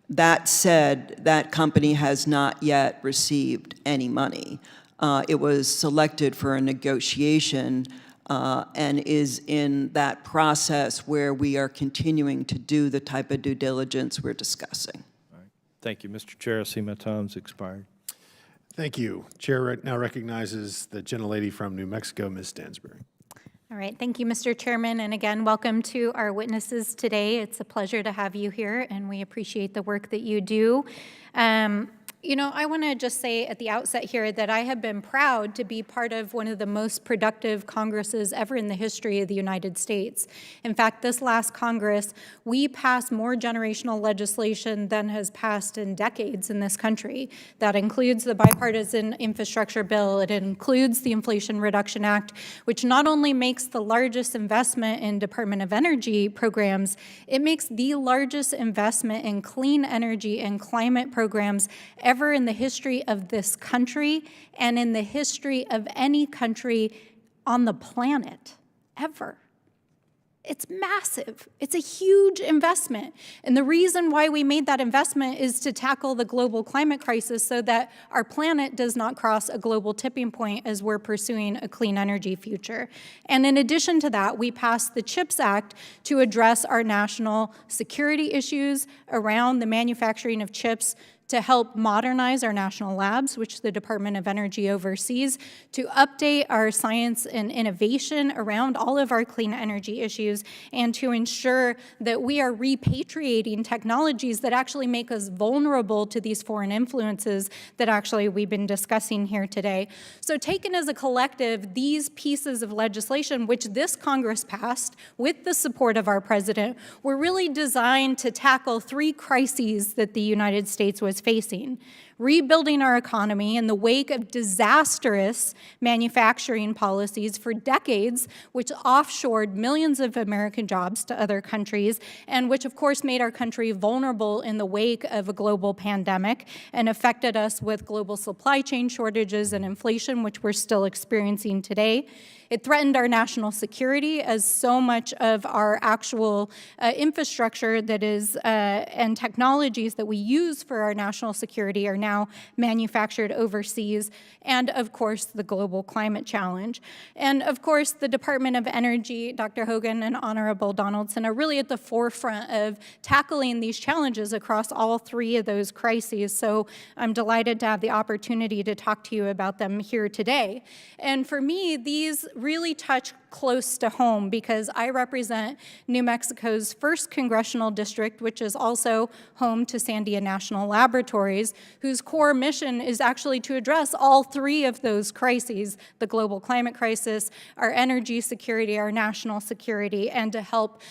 That said, that company has not yet received any money. It was selected for a negotiation and is in that process where we are continuing to do the type of due diligence we're discussing. Thank you, Mr. Chair. I see my time's expired. Thank you. Chair now recognizes the gentlelady from New Mexico, Ms. Stansbury. All right, thank you, Mr. Chairman, and again, welcome to our witnesses today. It's a pleasure to have you here, and we appreciate the work that you do. You know, I want to just say at the outset here that I have been proud to be part of one of the most productive Congresses ever in the history of the United States. In fact, this last Congress, we passed more generational legislation than has passed in decades in this country. That includes the bipartisan infrastructure bill. It includes the Inflation Reduction Act, which not only makes the largest investment in Department of Energy programs, it makes the largest investment in clean energy and climate programs ever in the history of this country and in the history of any country on the planet, ever. It's massive. It's a huge investment. And the reason why we made that investment is to tackle the global climate crisis so that our planet does not cross a global tipping point as we're pursuing a clean energy future. And in addition to that, we passed the CHIPS Act to address our national security issues around the manufacturing of chips, to help modernize our national labs, which the Department of Energy oversees, to update our science and innovation around all of our clean energy issues, and to ensure that we are repatriating technologies that actually make us vulnerable to these foreign influences that actually we've been discussing here today. So taken as a collective, these pieces of legislation, which this Congress passed with the support of our president, were really designed to tackle three crises that the United States was facing: rebuilding our economy in the wake of disastrous manufacturing policies for decades, which offshored millions of American jobs to other countries, and which of course made our country vulnerable in the wake of a global pandemic and affected us with global supply chain shortages and inflation, which we're still experiencing today. It threatened our national security, as so much of our actual infrastructure that is and technologies that we use for our national security are now manufactured overseas, and of course the global climate challenge. And of course the Department of Energy, Dr. Hogan and Honorable Donaldson, are really at the forefront of tackling these challenges across all three of those crises. So I'm delighted to have the opportunity to talk to you about them here today. And for me, these really touch close to home because I represent New Mexico's 1st congressional district, which is also home to Sandia National Laboratories, whose core mission is actually to address all three of those crises: the global climate crisis, our energy security, our national security, and to help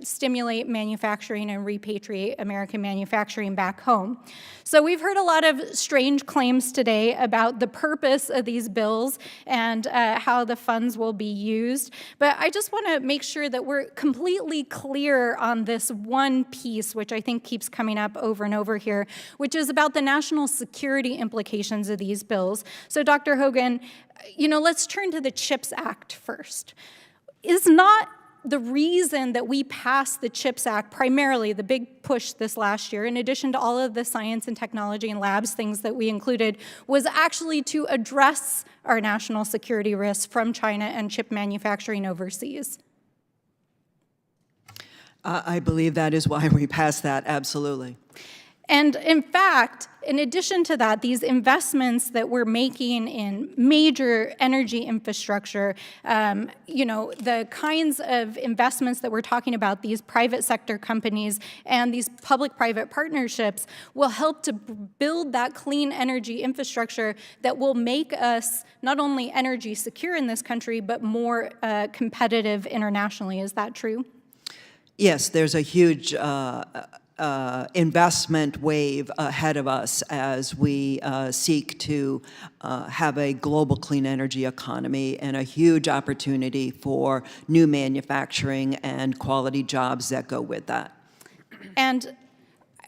stimulate manufacturing and repatriate American manufacturing back home. So we've heard a lot of strange claims today about the purpose of these bills and how the funds will be used, but I just want to make sure that we're completely clear on this one piece, which I think keeps coming up over and over here, which is about the national security implications of these bills. So Dr. Hogan, you know, let's turn to the CHIPS Act first. Is not the reason that we passed the CHIPS Act, primarily the big push this last year, in addition to all of the science and technology and labs things that we included, was actually to address our national security risks from China and chip manufacturing overseas? I believe that is why we passed that, absolutely. And in fact, in addition to that, these investments that we're making in major energy infrastructure, you know, the kinds of investments that we're talking about, these private sector companies and these public-private partnerships will help to build that clean energy infrastructure that will make us not only energy secure in this country, but more competitive internationally. Is that true? Yes, there's a huge investment wave ahead of us as we seek to have a global clean energy economy, and a huge opportunity for new manufacturing and quality jobs that go with that. And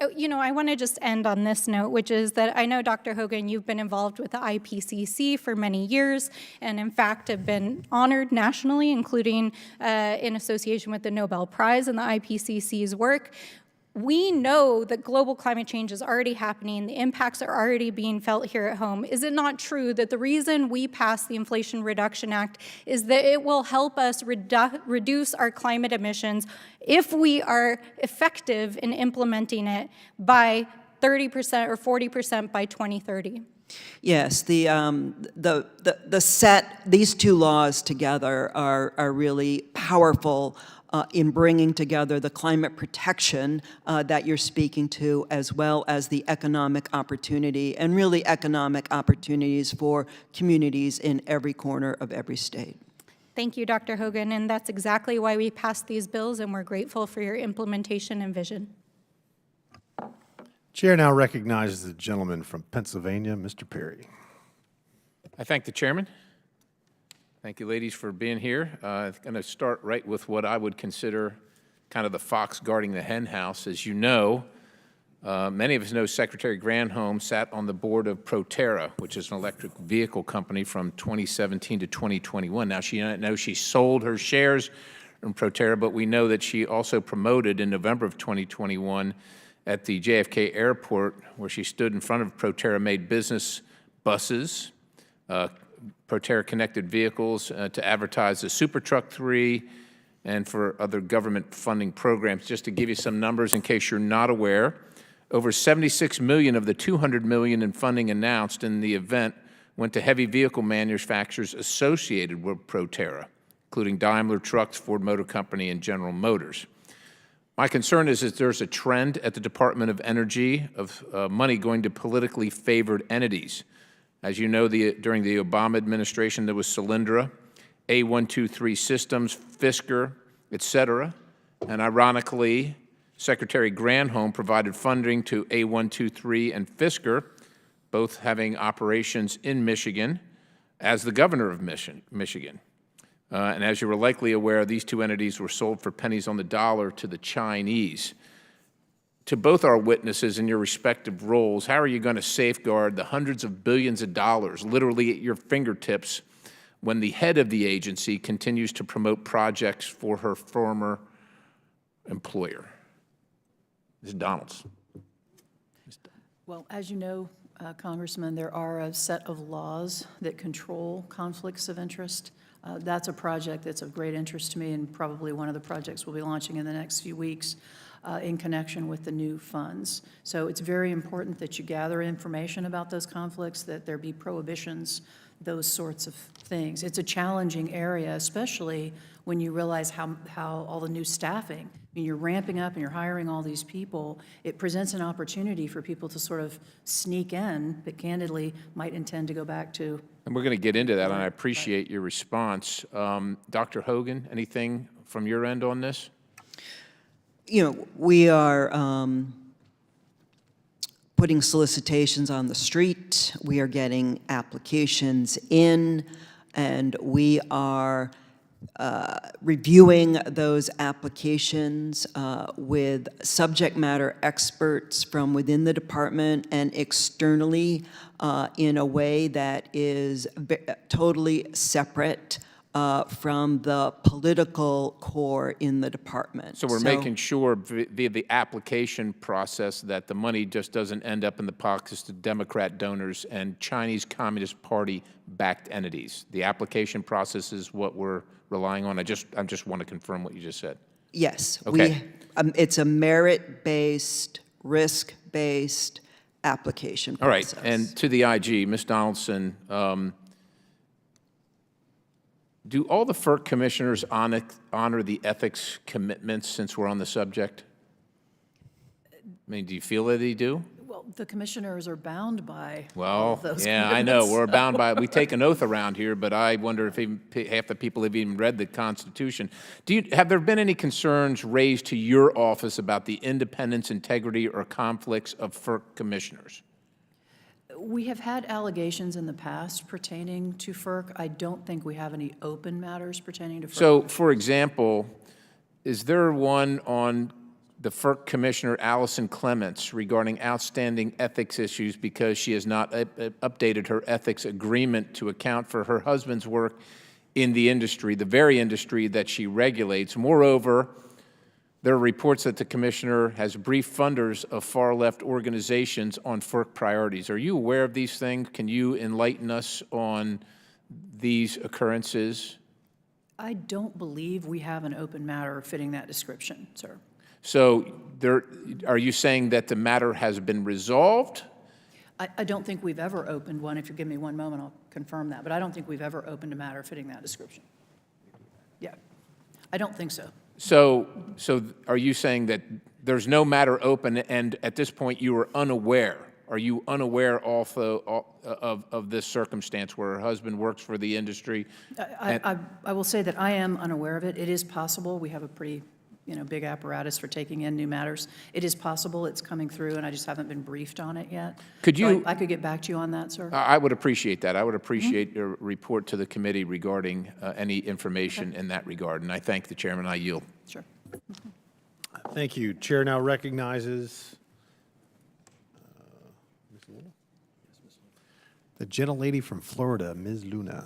I want to just end on this note, which is that I know, Dr. Hogan, you've been involved with the IPCC for many years, and in fact have been honored nationally, including in association with the Nobel Prize in the IPCC's work. We know that global climate change is already happening. The impacts are already being felt here at home. Is it not true that the reason we passed the Inflation Reduction Act is that it will help us reduce our climate emissions if we are effective in implementing it by 30% or 40% by 2030? Yes, these two laws together are really powerful in bringing together the climate protection that you're speaking to, as well as the economic opportunity, and really economic opportunities for communities in every corner of every state. Thank you, Dr. Hogan, and that's exactly why we passed these bills, and we're grateful for your implementation and vision. Chair now recognizes the gentleman from Pennsylvania, Mr. Perry. I thank the chairman. Thank you, ladies, for being here. I'm going to start right with what I would consider kind of the fox guarding the hen house. As you know, many of us know Secretary Granholm sat on the board of Proterra, which is an electric vehicle company from 2017 to 2021. Now, she sold her shares in Proterra, but we know that she also promoted in November of 2021 at the JFK airport, where she stood in front of Proterra, made business buses, Proterra connected vehicles to advertise the Super Truck 3 and for other government funding programs. Just to give you some numbers in case you're not aware, over $76 million of the $200 million in funding announced in the event went to heavy vehicle manufacturers associated with Proterra, including Daimler Trucks, Ford Motor Company, and General Motors. My concern is that there's a trend at the Department of Energy of money going to politically favored entities. As you know, during the Obama administration, there was Solyndra, A123 Systems, Fisker, et cetera. And ironically, Secretary Granholm provided funding to A123 and Fisker, both having operations in Michigan, as the governor of Michigan. And as you were likely aware, these two entities were sold for pennies on the dollar to the Chinese. To both our witnesses in your respective roles, how are you going to safeguard the hundreds of billions of dollars literally at your fingertips when the head of the agency continues to promote projects for her former employer? Ms. Donalds. Well, as you know, Congressman, there are a set of laws that control conflicts of interest. That's a project that's of great interest to me, and probably one of the projects we'll be launching in the next few weeks in connection with the new funds. So it's very important that you gather information about those conflicts, that there be prohibitions, those sorts of things. It's a challenging area, especially when you realize how all the new staffing, I mean, you're ramping up and you're hiring all these people. It presents an opportunity for people to sort of sneak in, but candidly might intend to go back to. And we're going to get into that, and I appreciate your response. Dr. Hogan, anything from your end on this? We are putting solicitations on the street. We are getting applications in, and we are reviewing those applications with subject matter experts from within the department and externally in a way that is totally separate from the political core in the department. So we're making sure via the application process that the money just doesn't end up in the pockets of Democrat donors and Chinese Communist Party-backed entities. The application process is what we're relying on. I just want to confirm what you just said. Yes. Okay. It's a merit-based, risk-based application process. All right. And to the IG, Ms. Donaldson, do all the FERC commissioners honor the ethics commitments, since we're on the subject? I mean, do you feel that they do? Well, the commissioners are bound by all Well, of those yeah, I know. commitments. We're bound by, we take an oath around here, but I wonder if even half the people have even read the Constitution. Have there been any concerns raised to your office about the independence, integrity, or conflicts of FERC commissioners? We have had allegations in the past pertaining to FERC. I don't think we have any open matters pertaining to FERC. So, for example, is there one on the FERC Commissioner Allison Clements regarding outstanding ethics issues because she has not updated her ethics agreement to account for her husband's work in the industry, the very industry that she regulates. Moreover, there are reports that the Commissioner has briefed funders of far-left organizations on FERC priorities. Are you aware of these things? Can you enlighten us on these occurrences? I don't believe we have an open matter fitting that description, sir. So are you saying that the matter has been resolved? I don't think we've ever opened one. If you give me one moment, I'll confirm that. But I don't think we've ever opened a matter fitting that description. Yeah, I don't think so. So are you saying that there's no matter open, and at this point you are unaware? Are you unaware also of this circumstance where her husband works for the industry? I will say that I am unaware of it. It is possible. We have a pretty big apparatus for taking in new matters. It is possible it's coming through, and I just haven't been briefed on it yet. Could you? So I could get back to you on that, sir. I would appreciate that. I would appreciate your report to the committee regarding any information in that regard. And I thank the chairman. I yield. Sure. Thank you. Chair now recognizes the gentlelady from Florida, Ms. Luna.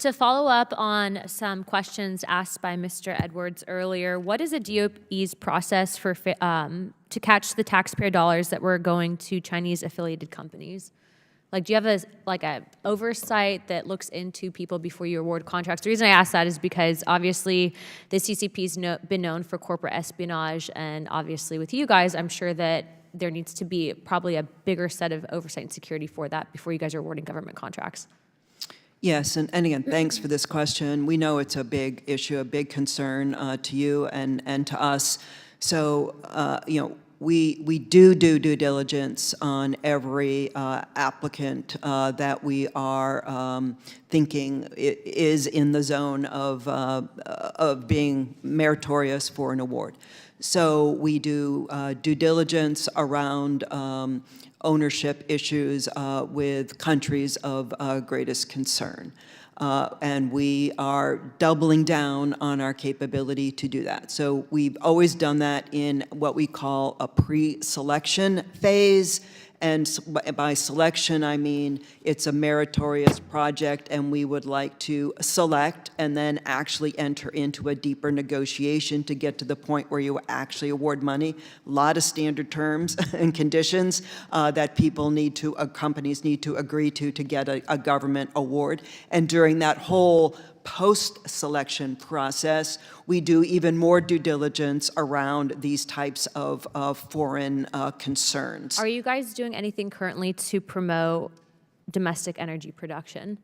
To follow up on some questions asked by Mr. Edwards earlier, what is a DOE's process for to catch the taxpayer dollars that were going to Chinese affiliated companies? Like, do you have a oversight that looks into people before you award contracts? The reason I ask that is because obviously the CCP's been known for corporate espionage, and obviously with you guys, I'm sure that there needs to be probably a bigger set of oversight and security for that before you guys are awarding government contracts. Yes, and again, thanks for this question. We know it's a big issue, a big concern to you and to us. So, we do due diligence on every applicant that we are thinking is in the zone of being meritorious for an award. So we do due diligence around ownership issues with countries of greatest concern. And we are doubling down on our capability to do that. So we've always done that in what we call a pre-selection phase. And by selection, I mean it's a meritorious project, and we would like to select and then actually enter into a deeper negotiation to get to the point where you actually award money. A lot of standard terms and conditions that companies need to agree to get a government award. And during that whole post-selection process, we do even more due diligence around these types of foreign concerns. Are you guys doing anything currently to promote domestic energy production?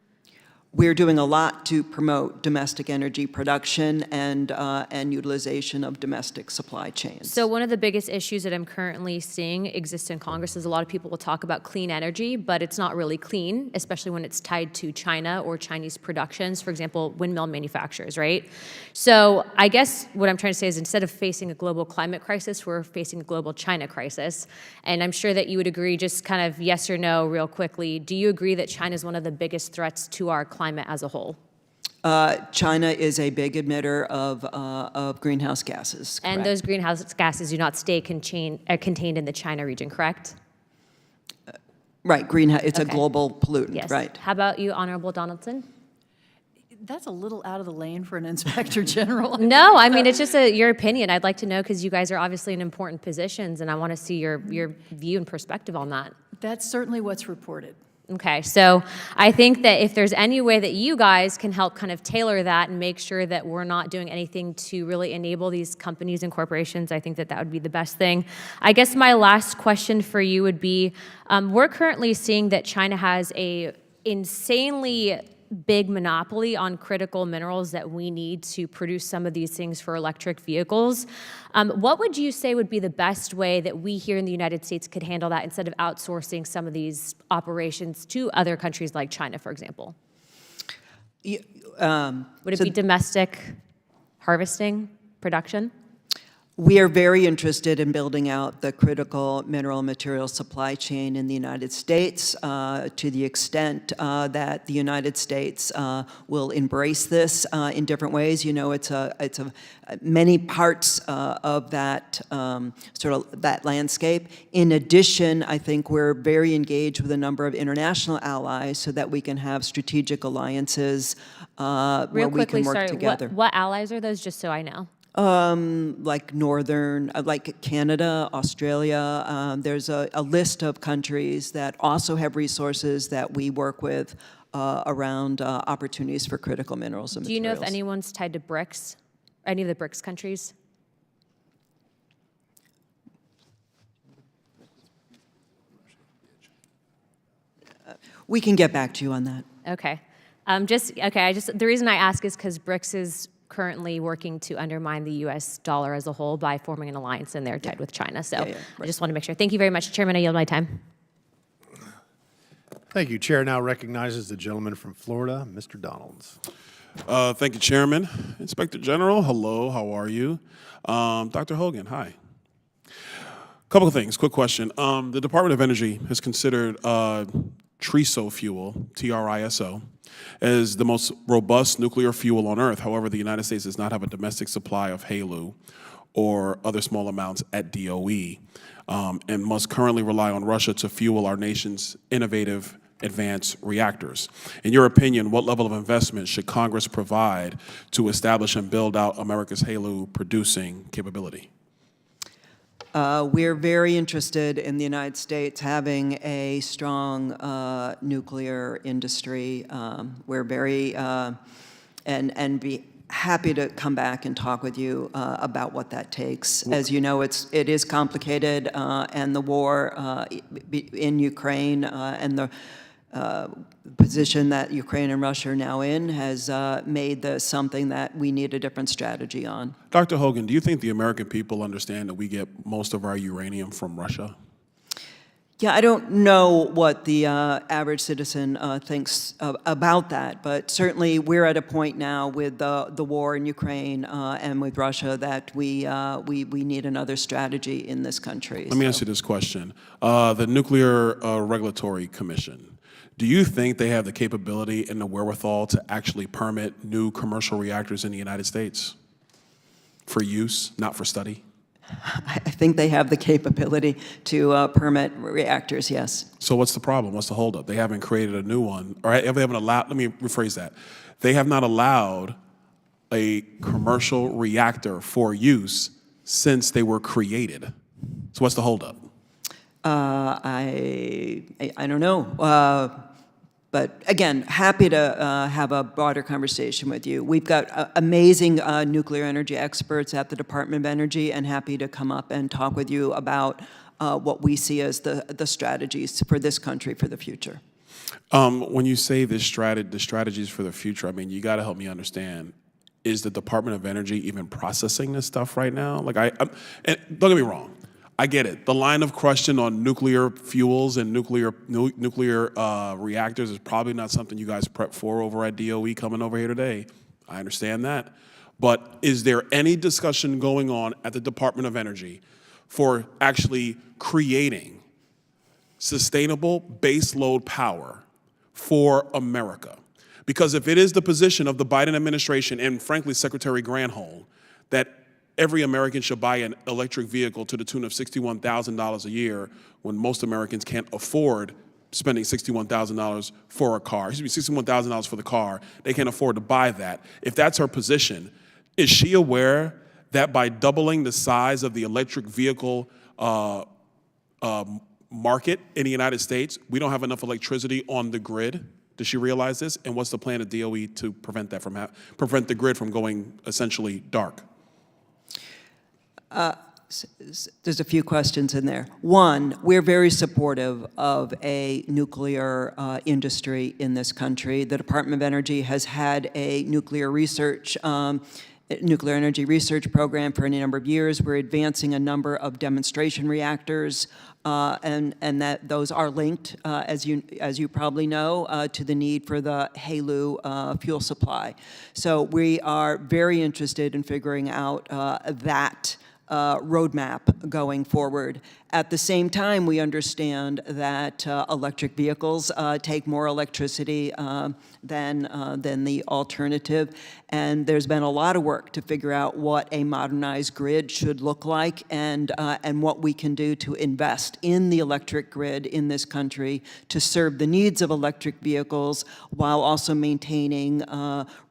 We're doing a lot to promote domestic energy production and utilization of domestic supply chains. So one of the biggest issues that I'm currently seeing exist in Congress is a lot of people will talk about clean energy, but it's not really clean, especially when it's tied to China or Chinese productions, for example, windmill manufacturers, right? So I guess what I'm trying to say is instead of facing a global climate crisis, we're facing a global China crisis. And I'm sure that you would agree, just kind of yes or no real quickly, do you agree that China is one of the biggest threats to our climate as a whole? China is a big emitter of greenhouse gases. Correct. And those greenhouse gases do not stay contained in the China region, correct? Right, it's a global pollutant, Yes. right. How about you, Honorable Donaldson? That's a little out of the lane for an inspector general. No, I mean, it's just your opinion. I'd like to know because you guys are obviously in important positions, and I want to see your view and perspective on that. That's certainly what's reported. Okay, so I think that if there's any way that you guys can help kind of tailor that and make sure that we're not doing anything to really enable these companies and corporations, I think that that would be the best thing. I guess my last question for you would be, we're currently seeing that China has a insanely big monopoly on critical minerals that we need to produce some of these things for electric vehicles. What would you say would be the best way that we here in the United States could handle that instead of outsourcing some of these operations to other countries like China, for example? Would it be domestic harvesting, production? We are very interested in building out the critical mineral material supply chain in the United States to the extent that the United States will embrace this in different ways. You know, it's many parts of that sort of that landscape. In addition, I think we're very engaged with a number of international allies so that we can have strategic alliances where Real we quickly, can work sorry, together. what allies are those, just so I know? Like like Canada, Australia. There's a list of countries that also have resources that we work with around opportunities for critical minerals and Do you know materials. if anyone's tied to BRICS, any of the BRICS countries? We can get back to you on that. Okay. The reason I ask is because BRICS is currently working to undermine the U.S. dollar as a whole by forming an alliance, and they're tied with China. So I just want to make sure. Thank you very much, Chairman. I yield my time. Thank you. Chair now recognizes the gentleman from Florida, Mr. Donalds. Thank you, Chairman. Inspector General, hello, how are you? Dr. Hogan, hi. Couple of things, quick question. The Department of Energy has considered TRISO fuel, T-R-I-S-O, as the most robust nuclear fuel on Earth. However, the United States does not have a domestic supply of HALEU or other small amounts at DOE, and must currently rely on Russia to fuel our nation's innovative advanced reactors. In your opinion, what level of investment should Congress provide to establish and build out America's HALEU producing capability? We're very interested in the United States having a strong nuclear industry. We're very, and be happy to come back and talk with you about what that takes. As you know, it is complicated, and the war in Ukraine and the position that Ukraine and Russia are now in has made this something that we need a different strategy on. Dr. Hogan, do you think the American people understand that we get most of our uranium from Russia? Yeah, I don't know what the average citizen thinks about that, but certainly we're at a point now with the war in Ukraine and with Russia that we need another strategy in this country. Let me ask you this question. The Nuclear Regulatory Commission, do you think they have the capability and the wherewithal to actually permit new commercial reactors in the United States for use, not for study? I think they have the capability to permit reactors, yes. So what's the problem? What's the holdup? They haven't created a new one, or they haven't allowed, let me rephrase that. They have not allowed a commercial reactor for use since they were created. So what's the holdup? I don't know. But again, happy to have a broader conversation with you. We've got amazing nuclear energy experts at the Department of Energy, and happy to come up and talk with you about what we see as the strategies for this country for the future. When you say the strategies for the future, I mean, you got to help me understand. Is the Department of Energy even processing this stuff right now? Like, and don't get me wrong. I get it. The line of question on nuclear fuels and nuclear reactors is probably not something you guys prep for over at DOE coming over here today. I understand that. But is there any discussion going on at the Department of Energy for actually creating sustainable baseload power for America? Because if it is the position of the Biden administration and, frankly, Secretary Granholm, that every American should buy an electric vehicle to the tune of $61,000 a year when most Americans can't afford spending $61,000 for a car. Excuse me, $61,000 for the car. They can't afford to buy that. If that's her position, is she aware that by doubling the size of the electric vehicle market in the United States, we don't have enough electricity on the grid? Does she realize this? And what's the plan of DOE to prevent that from prevent the grid from going essentially dark? There's a few questions in there. One, we're very supportive of a nuclear industry in this country. The Department of Energy has had a nuclear energy research program for any number of years. We're advancing a number of demonstration reactors, and that those are linked, as you probably know, to the need for the HALEU fuel supply. So we are very interested in figuring out that roadmap going forward. At the same time, we understand that electric vehicles take more electricity than the alternative, and there's been a lot of work to figure out what a modernized grid should look like and what we can do to invest in the electric grid in this country to serve the needs of electric vehicles while also maintaining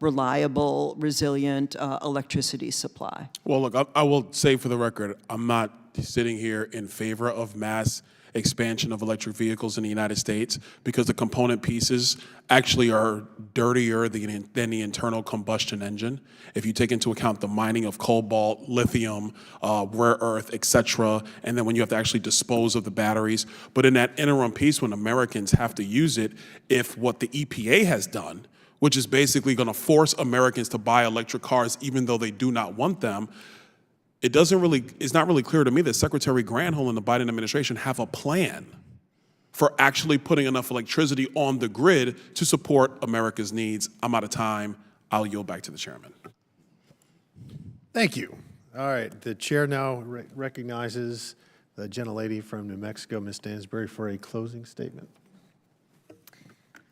reliable, resilient electricity supply. Well, look, I will say for the record, I'm not sitting here in favor of mass expansion of electric vehicles in the United States because the component pieces actually are dirtier than the internal combustion engine. If you take into account the mining of cobalt, lithium, rare earth, et cetera, and then when you have to actually dispose of the batteries. But in that interim piece, when Americans have to use it, if what the EPA has done, which is basically going to force Americans to buy electric cars even though they do not want them, it's not really clear to me that Secretary Granholm and the Biden administration have a plan for actually putting enough electricity on the grid to support America's needs. I'm out of time. I'll yield back to the chairman. Thank you. All right, the chair now recognizes the gentlelady from New Mexico, Ms. Stansbury, for a closing statement.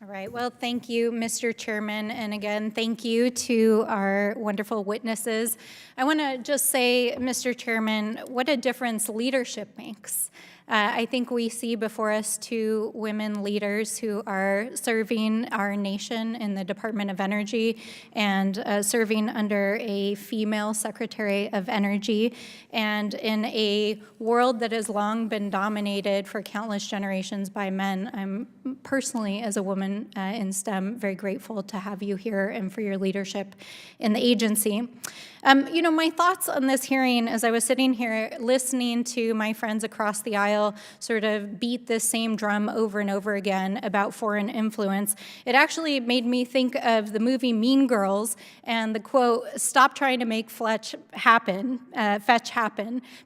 All right, well, thank you, Mr. Chairman, and again, thank you to our wonderful witnesses. I want to just say, Mr. Chairman, what a difference leadership makes. I think we see before us two women leaders who are serving our nation in the Department of Energy and serving under a female Secretary of Energy, and in a world that has long been dominated for countless generations by men. I'm personally, as a woman in STEM, very grateful to have you here and for your leadership in the agency. You know, my thoughts on this hearing as I was sitting here listening to my friends across the aisle sort of beat this same drum over and over again about foreign influence, it actually made me think of the movie Mean Girls and the quote, "Stop trying to make fetch happen,"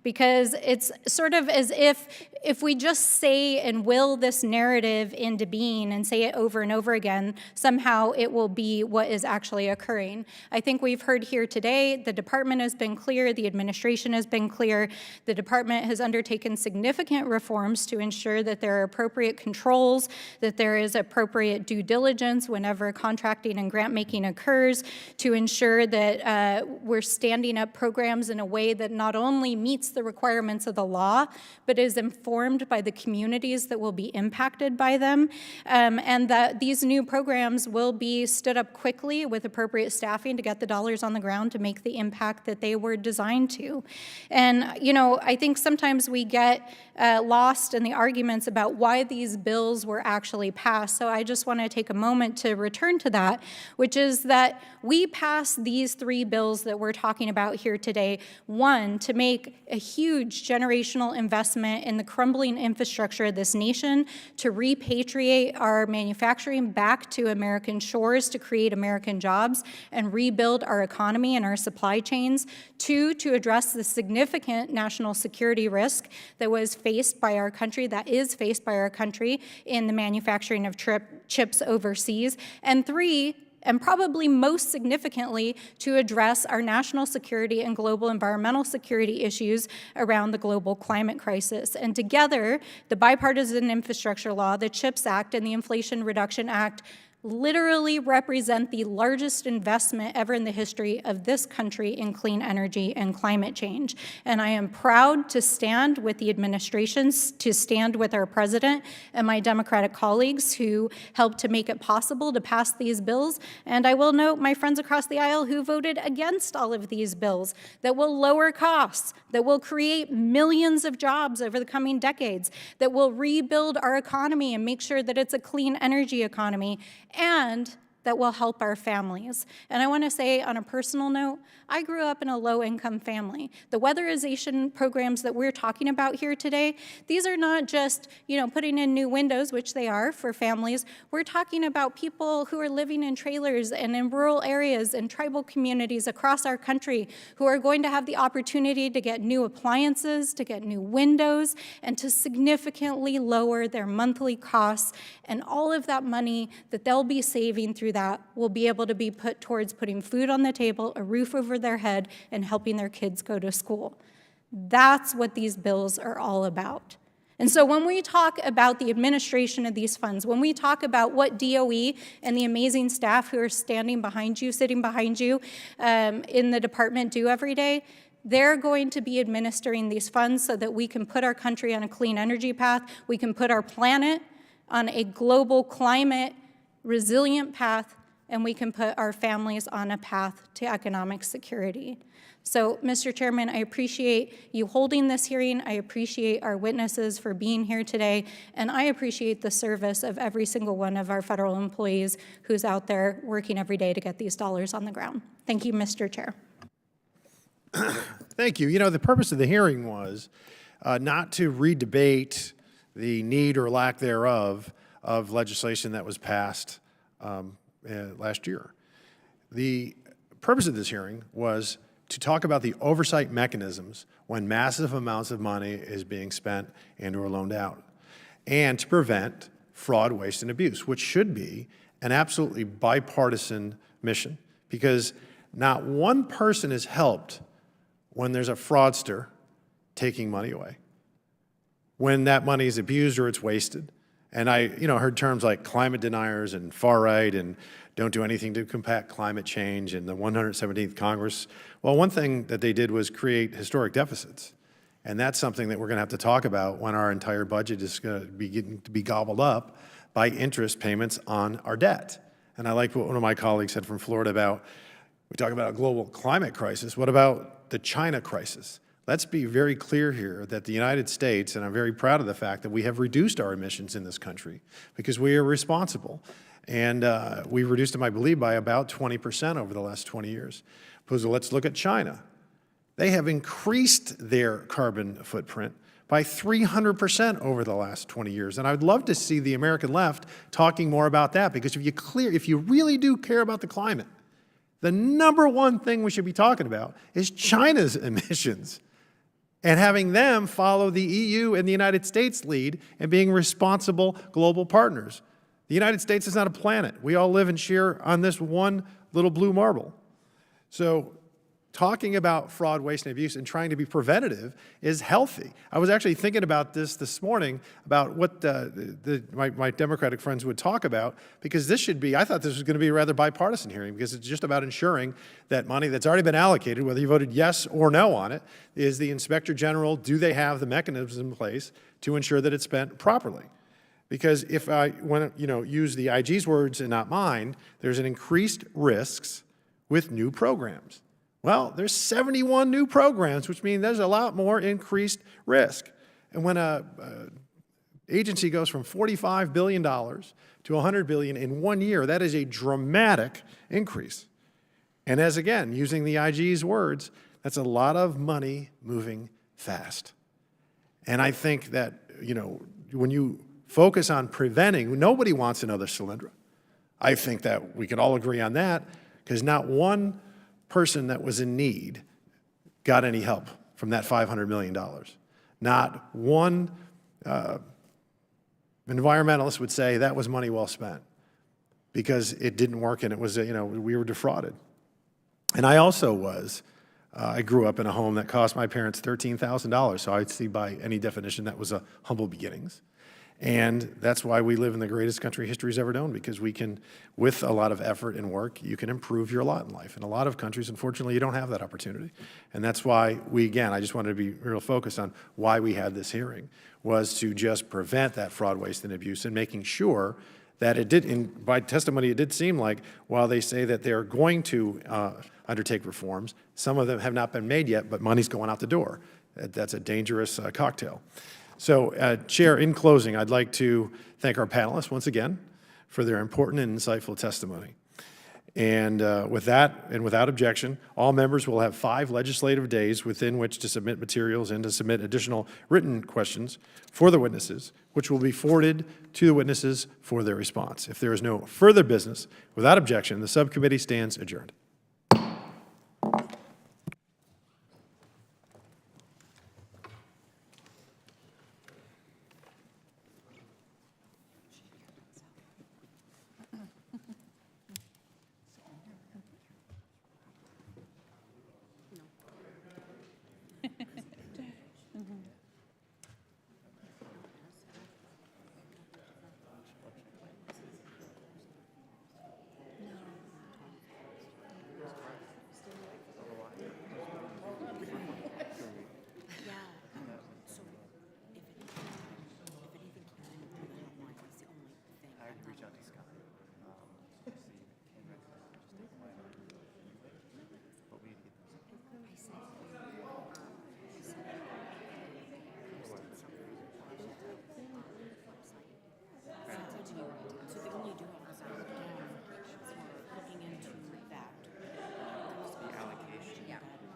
because it's sort of as if we just say and will this narrative into being and say it over and over again, somehow it will be what is actually occurring. I think we've heard here today, the department has been clear, the administration has been clear, the department has undertaken significant reforms to ensure that there are appropriate controls, that there is appropriate due diligence whenever contracting and grant making occurs, to ensure that we're standing up programs in a way that not only meets the requirements of the law, but is informed by the communities that will be impacted by them, and that these new programs will be stood up quickly with appropriate staffing to get the dollars on the ground to make the impact that they were designed to. And, you know, I think sometimes we get lost in the arguments about why these bills were actually passed. So I just want to take a moment to return to that, which is that we passed these three bills that we're talking about here today. One, to make a huge generational investment in the crumbling infrastructure of this nation, to repatriate our manufacturing back to American shores to create American jobs and rebuild our economy and our supply chains. Two, to address the significant national security risk that was faced by our country, that is faced by our country in the manufacturing of chips overseas. And three, and probably most significantly, to address our national security and global environmental security issues around the global climate crisis. And together, the Bipartisan Infrastructure Law, the CHIPS Act, and the Inflation Reduction Act literally represent the largest investment ever in the history of this country in clean energy and climate change. And I am proud to stand with the administrations, to stand with our president and my Democratic colleagues who helped to make it possible to pass these bills. And I will note my friends across the aisle who voted against all of these bills that will lower costs, that will create millions of jobs over the coming decades, that will rebuild our economy and make sure that it's a clean energy economy, and that will help our families. And I want to say on a personal note, I grew up in a low-income family. The weatherization programs that we're talking about here today, these are not just, you know, putting in new windows, which they are for families. We're talking about people who are living in trailers and in rural areas and tribal communities across our country who are going to have the opportunity to get new appliances, to get new windows, and to significantly lower their monthly costs. And all of that money that they'll be saving through that will be able to be put towards putting food on the table, a roof over their head, and helping their kids go to school. That's what these bills are all about. And so when we talk about the administration of these funds, when we talk about what DOE and the amazing staff who are standing behind you, sitting behind you in the department do every day, they're going to be administering these funds so that we can put our country on a clean energy path, we can put our planet on a global climate resilient path, and we can put our families on a path to economic security. So, Mr. Chairman, I appreciate you holding this hearing. I appreciate our witnesses for being here today, and I appreciate the service of every single one of our federal employees who's out there working every day to get these dollars on the ground. Thank you, Mr. Chair. Thank you. You know, the purpose of the hearing was not to re-debate the need or lack thereof of legislation that was passed last year. The purpose of this hearing was to talk about the oversight mechanisms when massive amounts of money is being spent and or loaned out, and to prevent fraud, waste, and abuse, which should be an absolutely bipartisan mission, because not one person is helped when there's a fraudster taking money away, when that money is abused or it's wasted. And I, heard terms like climate deniers and far right and don't do anything to combat climate change and the 117th Congress. Well, one thing that they did was create historic deficits. And that's something that we're going to have to talk about when our entire budget is going to be getting to be gobbled up by interest payments on our debt. And I like what one of my colleagues said from Florida about, we talk about a global climate crisis. What about the China crisis? Let's be very clear here that the United States, and I'm very proud of the fact that we have reduced our emissions in this country because we are responsible. And we've reduced them, I believe, by about 20% over the last 20 years. So let's look at China. They have increased their carbon footprint by 300% over the last 20 years. And I'd love to see the American left talking more about that, because if you really do care about the climate, the number one thing we should be talking about is China's emissions, and having them follow the EU and the United States lead and being responsible global partners. The United States is not a planet. We all live and share on this one little blue marble. So talking about fraud, waste, and abuse and trying to be preventative is healthy. I was actually thinking about this morning, about what my Democratic friends would talk about, because this should be, I thought this was going to be a rather bipartisan hearing, because it's just about ensuring that money that's already been allocated, whether you voted yes or no on it, is the Inspector General, do they have the mechanisms in place to ensure that it's spent properly? Because if I want to use the IG's words and not mine, there's an increased risks with new programs. Well, there's 71 new programs, which means there's a lot more increased risk. And when an agency goes from $45 billion to $100 billion in 1 year, that is a dramatic increase. And as, again, using the IG's words, that's a lot of money moving fast. And I think that, when you focus on preventing, nobody wants another Solyndra. I think that we could all agree on that, because not one person that was in need got any help from that $500 million. Not one environmentalist would say that was money well spent, because it didn't work and it was, we were defrauded. And I also was, I grew up in a home that cost my parents $13,000, so I'd see by any definition that was a humble beginnings. And that's why we live in the greatest country history's ever known, because we can, with a lot of effort and work, you can improve your lot in life. In a lot of countries, unfortunately, you don't have that opportunity. And that's why I just wanted to be real focused on why we had this hearing, was to just prevent that fraud, waste, and abuse, and making sure that it did, by testimony, it did seem like while they say that they're going to undertake reforms, some of them have not been made yet, but money's going out the door. That's a dangerous cocktail. So, Chair, in closing, I'd like to thank our panelists once again for their important and insightful testimony. And with that, and without objection, all members will have 5 legislative days within which to submit materials and to submit additional written questions for the witnesses, which will be forwarded to the witnesses for their response. If there is no further business, without objection, the subcommittee stands adjourned.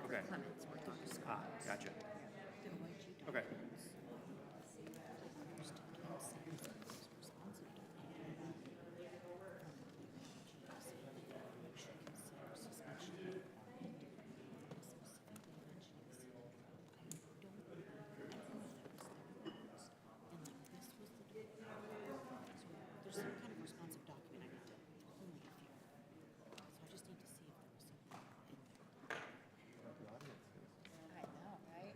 Okay. Ah, gotcha. Okay. There's some kind of responsive document I need to only if you. So I just need to see if there was something in there. I know, right?